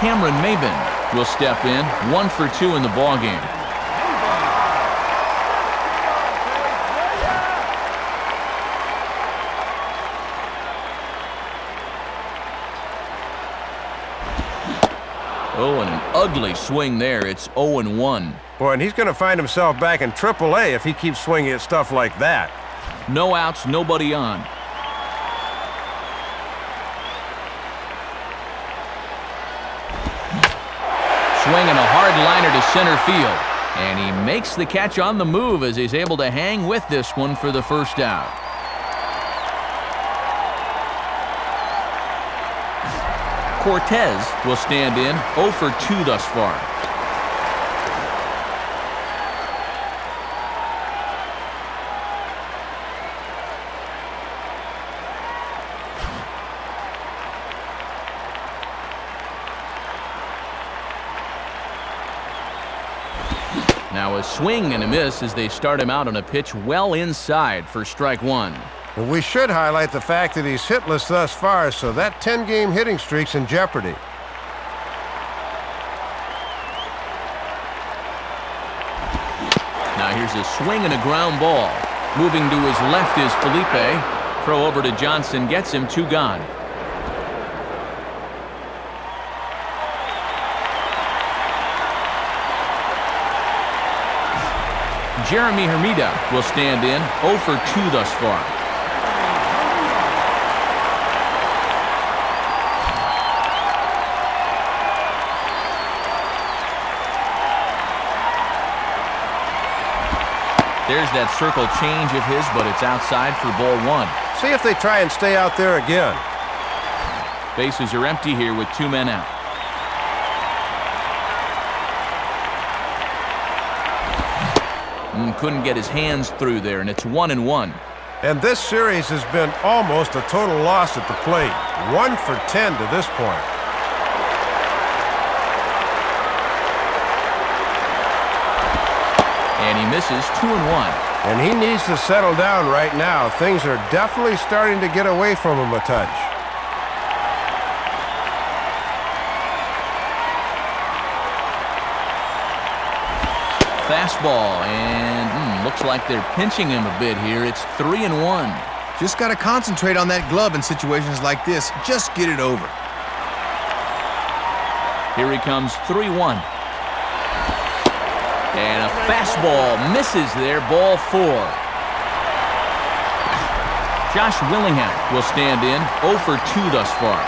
Cameron Maben will step in, 1 for 2 in the ballgame. Oh, and an ugly swing there. It's 0-1. Boy, and he's going to find himself back in AAA if he keeps swinging at stuff like that. No outs, nobody on. Swinging a hard liner to center field. And he makes the catch on the move as he's able to hang with this one for the first out. Cortez will stand in, 0 for 2 thus far. Now a swing and a miss as they start him out on a pitch well inside for strike 1. Well, we should highlight the fact that he's hitless thus far, so that 10-game hitting streak's in jeopardy. Now here's a swing and a ground ball. Moving to his left is Felipe. Throw over to Johnson, gets him 2 gone. Jeremy Hermida will stand in, 0 for 2 thus far. There's that circle change of his, but it's outside for ball 1. See if they try and stay out there again. Bases are empty here with 2 men out. Couldn't get his hands through there, and it's 1-1. And this series has been almost a total loss at the plate. 1 for 10 to this point. And he misses 2-1. And he needs to settle down right now. Things are definitely starting to get away from him a touch. fastball, and looks like they're pinching him a bit here. It's 3-1. Just got to concentrate on that glove in situations like this. Just get it over. Here he comes, 3-1. And a fastball misses there, ball 4. Josh Willingham will stand in, 0 for 2 thus far.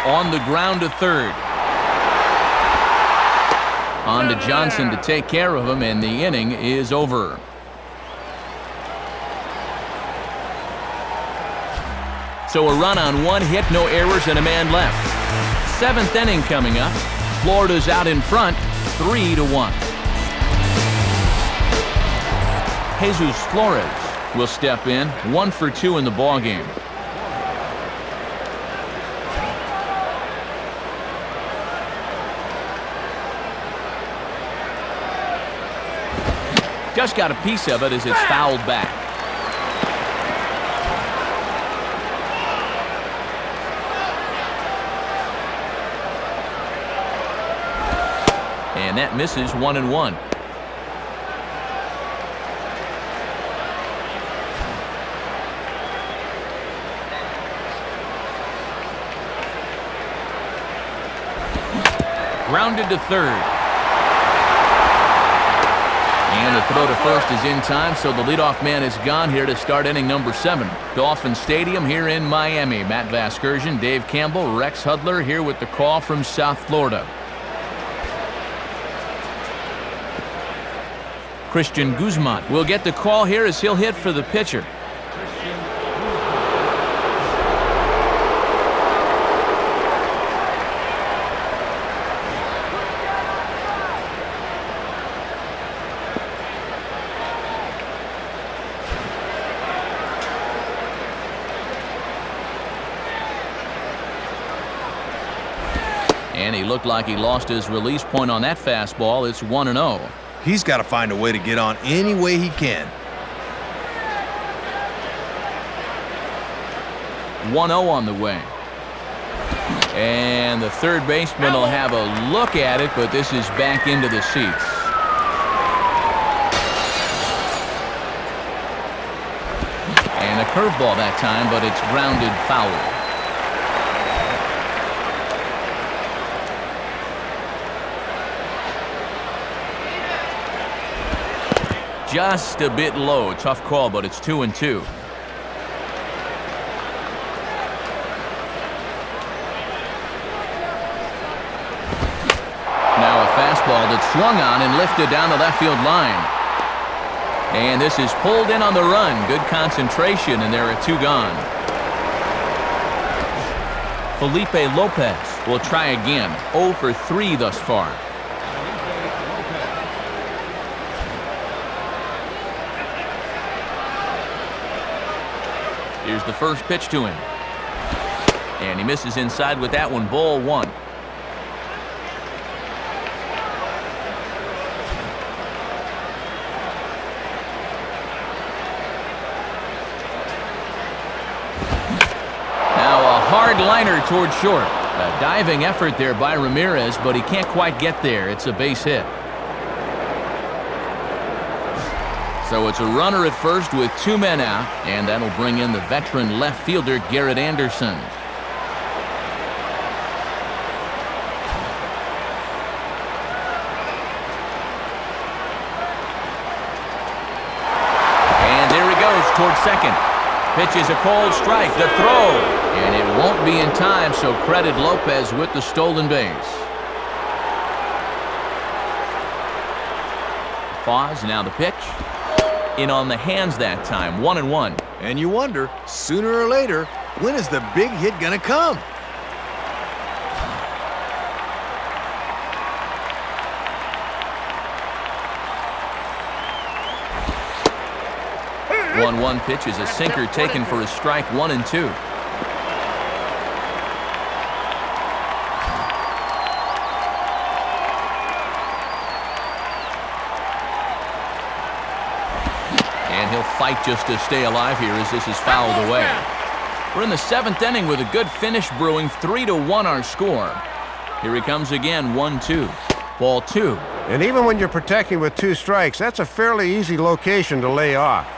On the ground to third. On to Johnson to take care of him, and the inning is over. So a run on 1 hit, no errors, and a man left. 7th inning coming up. Florida's out in front, 3-1. Jesus Flores will step in, 1 for 2 in the ballgame. Just got a piece of it as it's fouled back. And that misses, 1-1. Grounded to third. And the throw to first is in time, so the leadoff man is gone here to start inning number 7. Dolphin Stadium here in Miami. Matt Vasgersian, Dave Campbell, Rex Hudler here with the call from South Florida. Christian Guzman will get the call here as he'll hit for the pitcher. And he looked like he lost his release point on that fastball. It's 1-0. He's got to find a way to get on any way he can. 1-0 on the way. And the third baseman will have a look at it, but this is back into the seats. And a curveball that time, but it's grounded foul. Just a bit low. Tough call, but it's 2-2. Now a fastball that's swung on and lifted down the left field line. And this is pulled in on the run. Good concentration, and there are 2 gone. Felipe Lopez will try again. 0 for 3 thus far. Here's the first pitch to him. And he misses inside with that one. Ball 1. Now a hard liner toward short. A diving effort there by Ramirez, but he can't quite get there. It's a base hit. So it's a runner at first with 2 men out, and that'll bring in the veteran left fielder Garrett Anderson. And there he goes toward second. Pitch is a cold strike. The throw, and it won't be in time, so credit Lopez with the stolen base. Pause, now the pitch. In on the hands that time, 1-1. And you wonder, sooner or later, when is the big hit gonna come? The 1-1 pitch is a sinker taken for a strike, 1-2. And he'll fight just to stay alive here as this is fouled away. We're in the 7th inning with a good finish brewing. 3-1 our score. Here he comes again, 1-2. Ball 2. And even when you're protecting with 2 strikes, that's a fairly easy location to lay off.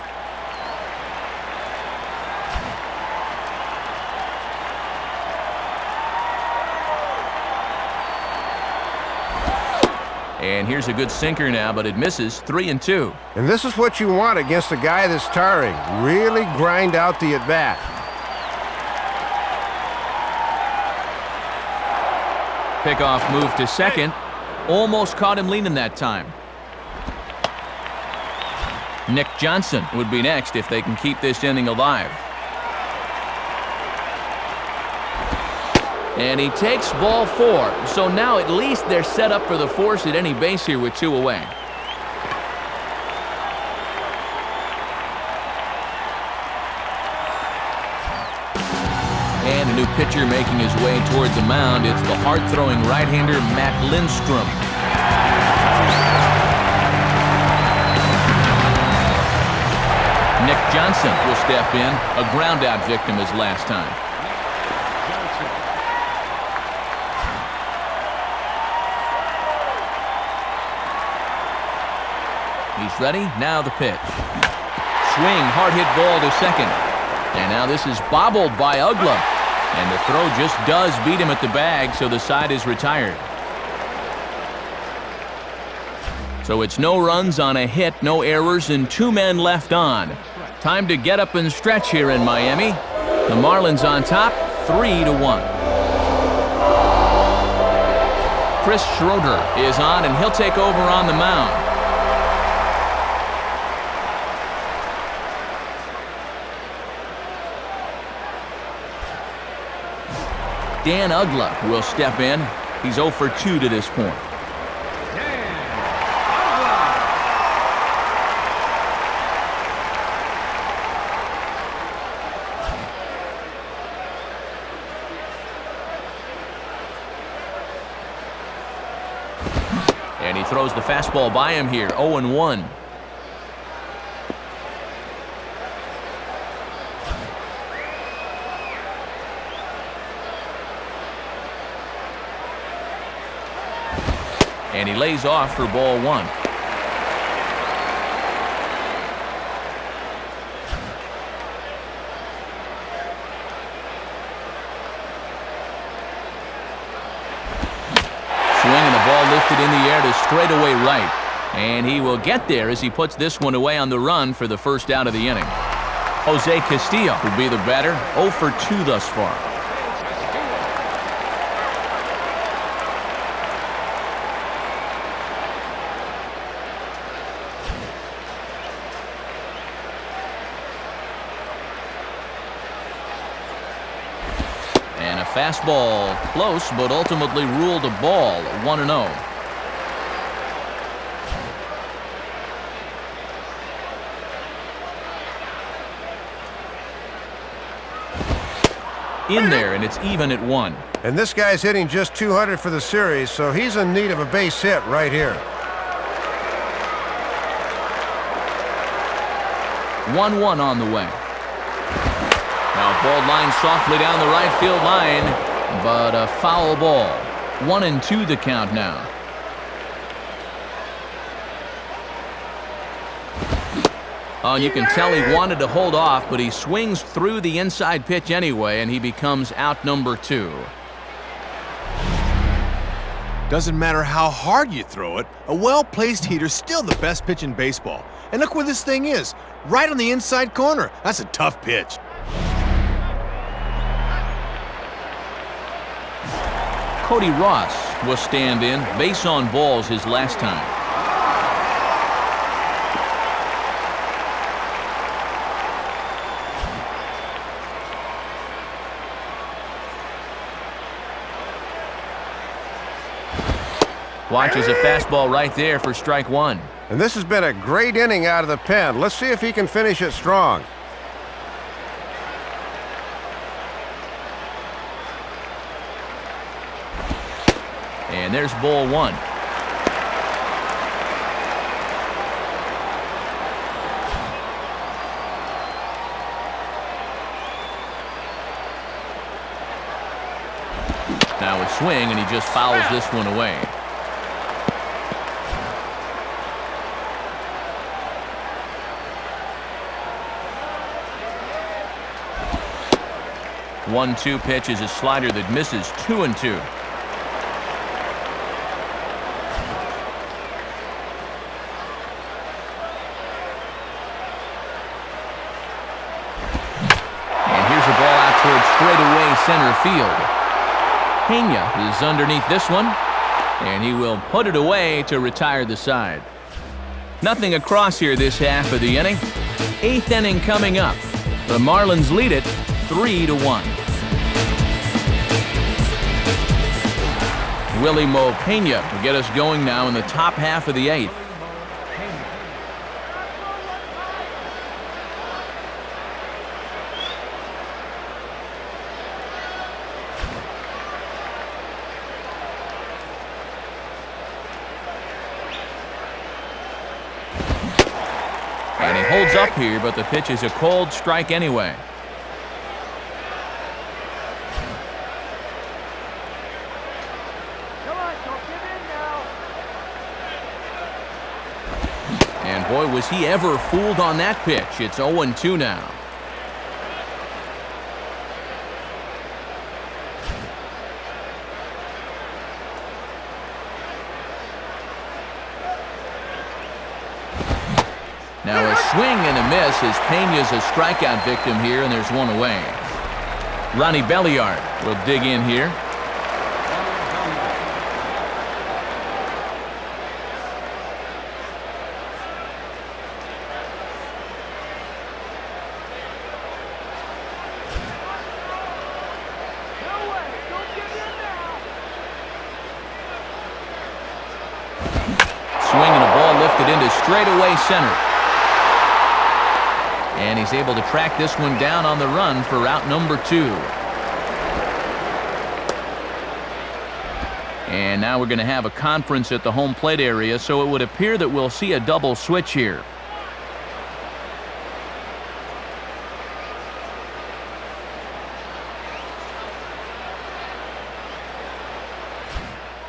And here's a good sinker now, but it misses. 3-2. And this is what you want against a guy that's tiring. Really grind out the at-bat. Pickoff move to second. Almost caught him leaning that time. Nick Johnson would be next if they can keep this inning alive. And he takes ball 4. So now at least they're set up for the force at any base here with 2 away. And a new pitcher making his way towards the mound. It's the hard-throwing right-hander Matt Lindstrom. Nick Johnson will step in. A ground-out victim as last time. He's ready. Now the pitch. Swing, hard hit ball to second. And now this is bobbled by Ugla. And the throw just does beat him at the bag, so the side is retired. So it's no runs on a hit, no errors, and 2 men left on. Time to get up and stretch here in Miami. The Marlins on top, 3-1. Chris Schroeder is on, and he'll take over on the mound. Dan Ugla will step in. He's 0 for 2 to this point. And he throws the fastball by him here, 0-1. And he lays off for ball 1. Swing and the ball lifted in the air to straightaway right. And he will get there as he puts this one away on the run for the first out of the inning. Jose Castillo will be the batter, 0 for 2 thus far. And a fastball close, but ultimately ruled a ball, 1-0. In there, and it's even at 1. And this guy's hitting just 200 for the series, so he's in need of a base hit right here. 1-1 on the way. Now ball line softly down the right field line, but a foul ball. 1-2 the count now. Oh, and you can tell he wanted to hold off, but he swings through the inside pitch anyway, and he becomes out number 2. Doesn't matter how hard you throw it, a well-placed heater's still the best pitch in baseball. And look where this thing is, right on the inside corner. That's a tough pitch. Cody Ross will stand in, base on balls his last time. Watches a fastball right there for strike 1. And this has been a great inning out of the pen. Let's see if he can finish it strong. And there's ball 1. a swing, and he just fouls this one away. One-two pitch is a slider that misses 2-2. Straightaway center field. Pena is underneath this one, and he will put it away to retire the side. Nothing across here this half of the inning. Eighth inning coming up. The Marlins lead it 3-1. Willie Mo Pena will get us going now in the top half of the eighth. And he holds up here, but the pitch is a cold strike anyway. Come on, don't give in now. And boy, was he ever fooled on that pitch. It's 0-2 now. Now a swing and a miss as Pena's a strikeout victim here, and there's one away. Ronnie Belliard will dig in here. Swing and a ball lifted into straightaway center. And he's able to track this one down on the run for route number 2. And now we're going to have a conference at the home plate area, so it would appear that we'll see a double switch here.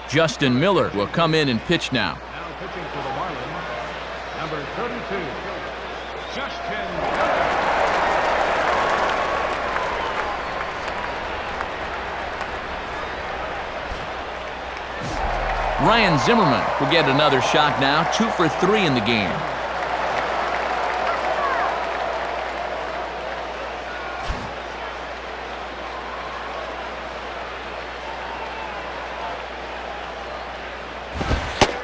Justin Miller will come in and pitch now. Now pitching for the Marlins, number 32, Justin. Ryan Zimmerman will get another shot now, 2 for 3 in the game.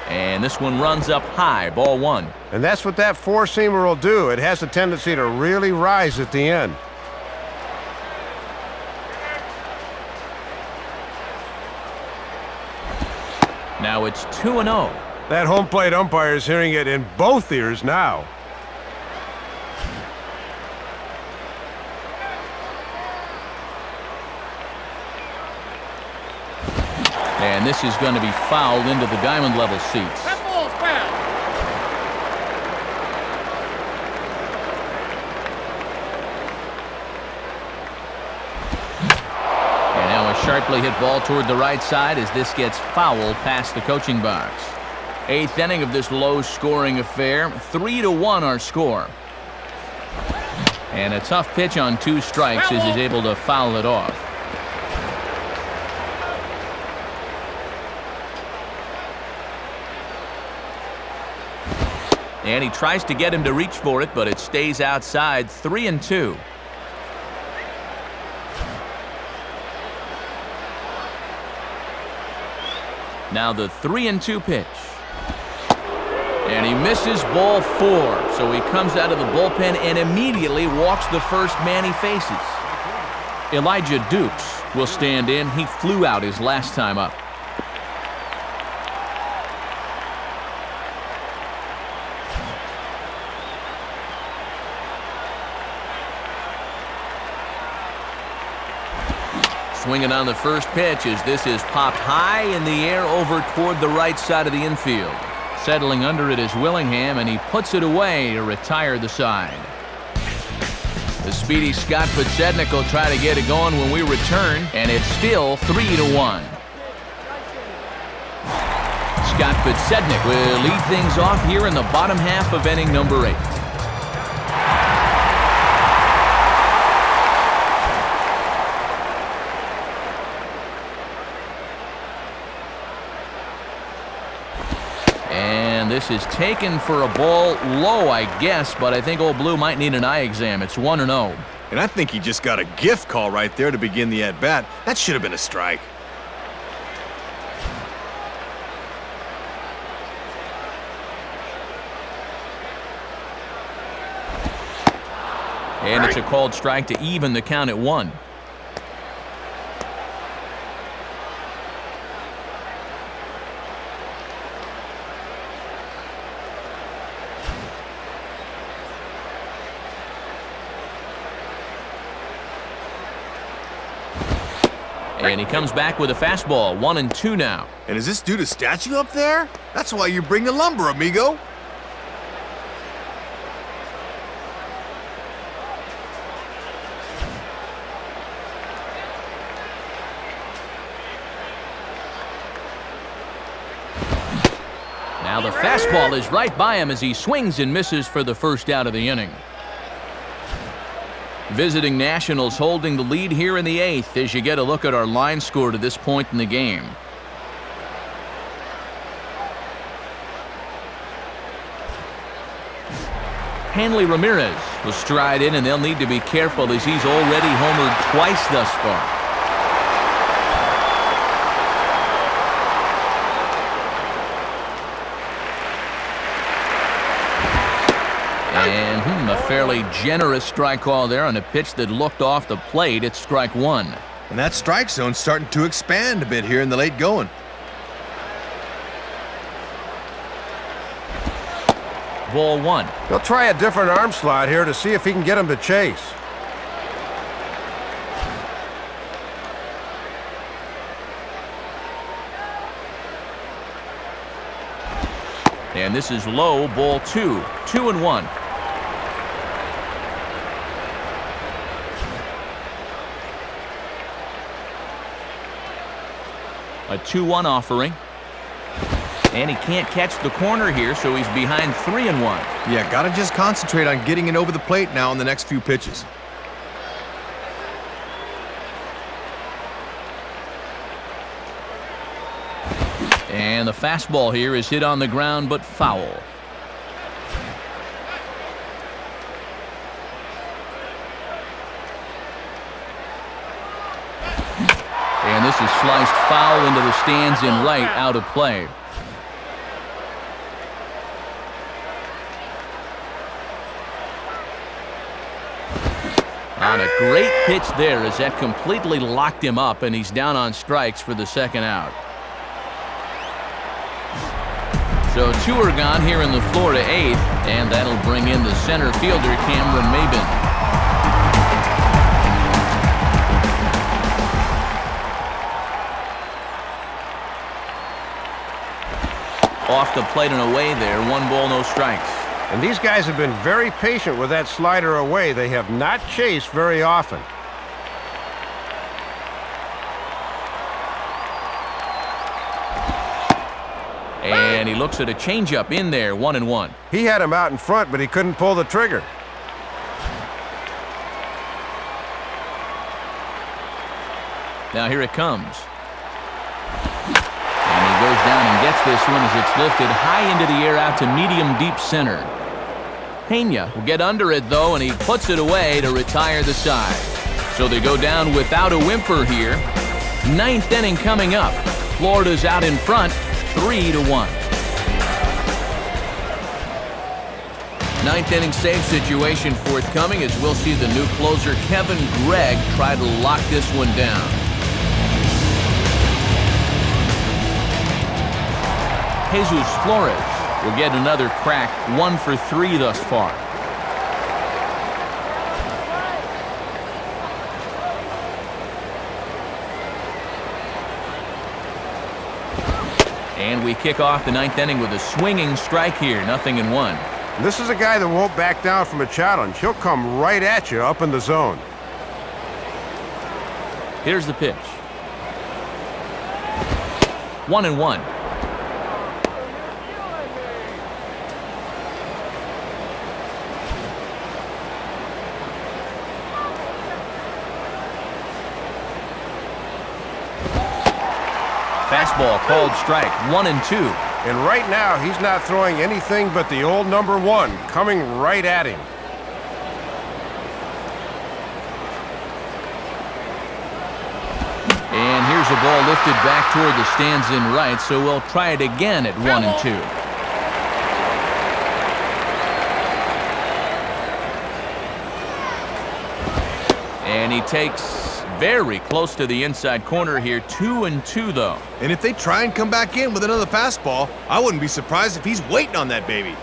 And this one runs up high, ball 1. And that's what that four-seamer will do. It has a tendency to really rise at the end. Now it's 2-0. That home plate umpire is hearing it in both ears now. And this is going to be fouled into the diamond level seats. That ball's foul. And now a sharply hit ball toward the right side as this gets fouled past the coaching box. 8th inning of this low-scoring affair. 3-1 our score. And a tough pitch on 2 strikes as he's able to foul it off. And he tries to get him to reach for it, but it stays outside. 3-2. Now the 3-2 pitch. And he misses ball 4. So he comes out of the bullpen and immediately walks the first man he faces. Elijah Dukes will stand in. He flew out his last time up. Swinging on the first pitch as this is popped high in the air over toward the right side of the infield. Settling under it is Willingham, and he puts it away to retire the side. The speedy Scott Podsednik will try to get it going when we return, and it's still 3-1. Scott Podsednik will lead things off here in the bottom half of inning number 8. And this is taken for a ball low, I guess, but I think Old Blue might need an eye exam. It's 1-0. And I think he just got a gift call right there to begin the at-bat. That should have been a strike. And it's a called strike to even the count at 1. And he comes back with a fastball, 1-2 now. And is this dude a statue up there? That's why you bring the lumber, amigo. Now the fastball is right by him as he swings and misses for the first out of the inning. Visiting Nationals holding the lead here in the 8th as you get a look at our line score to this point in the game. Hanley Ramirez will stride in, and they'll need to be careful as he's already homered twice thus far. And a fairly generous strike call there on a pitch that looked off the plate. It's strike 1. And that strike zone's starting to expand a bit here in the late going. Ball 1. He'll try a different arm slot here to see if he can get him to chase. And this is low, ball 2. 2-1. A 2-1 offering. And he can't catch the corner here, so he's behind 3-1. Yeah, gotta just concentrate on getting it over the plate now in the next few pitches. And the fastball here is hit on the ground, but foul. And this is sliced foul into the stands in right, out of play. On a great pitch there as that completely locked him up, and he's down on strikes for the second out. So 2 are gone here in the Florida 8th, and that'll bring in the center fielder, Cameron Maybin. Off the plate and away there, 1 ball, no strikes. And these guys have been very patient with that slider away. They have not chased very often. And he looks at a changeup in there, 1-1. He had him out in front, but he couldn't pull the trigger. Now here it comes. And he goes down and gets this one as it's lifted high into the air out to medium deep center. Pena will get under it though, and he puts it away to retire the side. So they go down without a whimper here. 9th inning coming up. Florida's out in front, 3-1. 9th inning save situation forthcoming as we'll see the new closer Kevin Gregg try to lock this one down. Jesus Flores will get another crack, 1 for 3 thus far. And we kick off the 9th inning with a swinging strike here, 0-1. This is a guy that won't back down from a challenge. He'll come right at you up in the zone. Here's the pitch. 1-1. Fastball called strike, 1-2. And right now, he's not throwing anything but the old number 1 coming right at him. And here's a ball lifted back toward the stands in right, so we'll try it again at 1-2. And he takes very close to the inside corner here, 2-2 though. And if they try and come back in with another fastball, I wouldn't be surprised if he's waiting on that baby.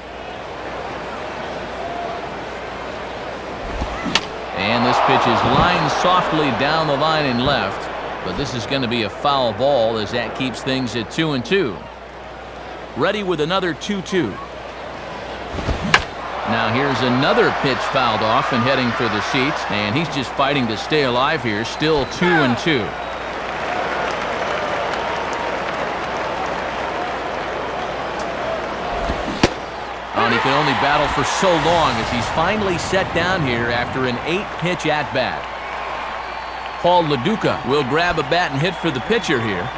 And this pitch is lined softly down the line and left. But this is going to be a foul ball as that keeps things at 2-2. Ready with another 2-2. Now here's another pitch fouled off and heading for the seats. And he's just fighting to stay alive here. Still 2-2. And he can only battle for so long as he's finally set down here after an 8-pitch at-bat. Paul LaDuca will grab a bat and hit for the pitcher here.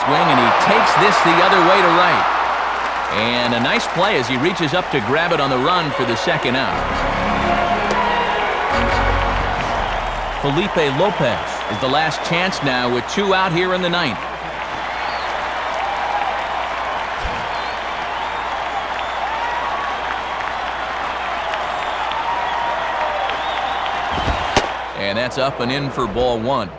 Swing, and he takes this the other way to right. And a nice play as he reaches up to grab it on the run for the second out. Felipe Lopez is the last chance now with 2 out here in the 9th. And that's up and in for ball 1.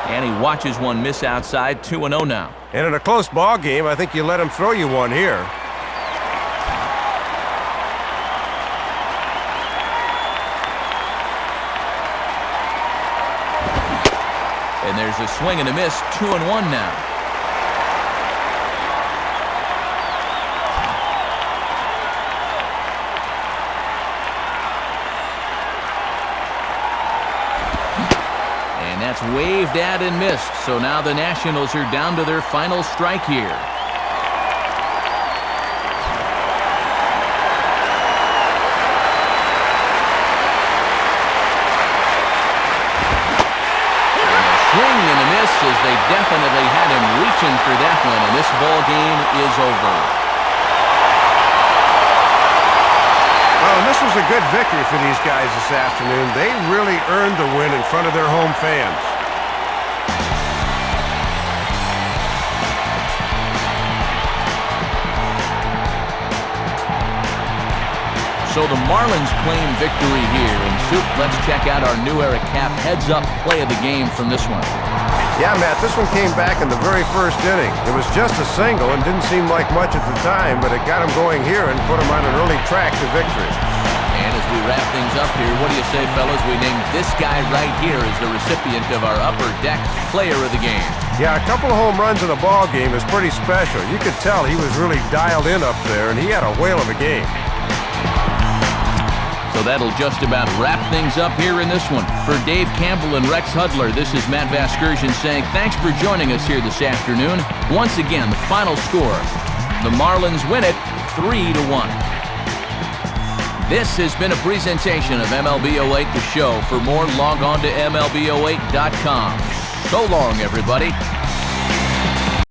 And he watches one miss outside, 2-0 now. And in a close ball game, I think you let him throw you one here. And there's a swing and a miss, 2-1 now. And that's waved at and missed. So now the Nationals are down to their final strike here. Swing and a miss as they definitely had him reaching for that one, and this ball game is over. Well, this was a good victory for these guys this afternoon. They really earned the win in front of their home fans. So the Marlins claim victory here. And Soup, let's check out our new era cap heads-up play of the game from this one. Yeah, Matt, this one came back in the very first inning. It was just a single and didn't seem like much at the time, but it got him going here and put him on an early track to victory. And as we wrap things up here, what do you say, fellas? We named this guy right here as the recipient of our Upper Deck Player of the Game. Yeah, a couple of home runs in a ball game is pretty special. You could tell he was really dialed in up there, and he had a whale of a game. So that'll just about wrap things up here in this one. For Dave Campbell and Rex Hudler, this is Matt Vasgersian saying thanks for joining us here this afternoon. Once again, the final score. The Marlins win it 3-1. This has been a presentation of MLB 08 The Show. For more, log on to MLB08.com. So long, everybody.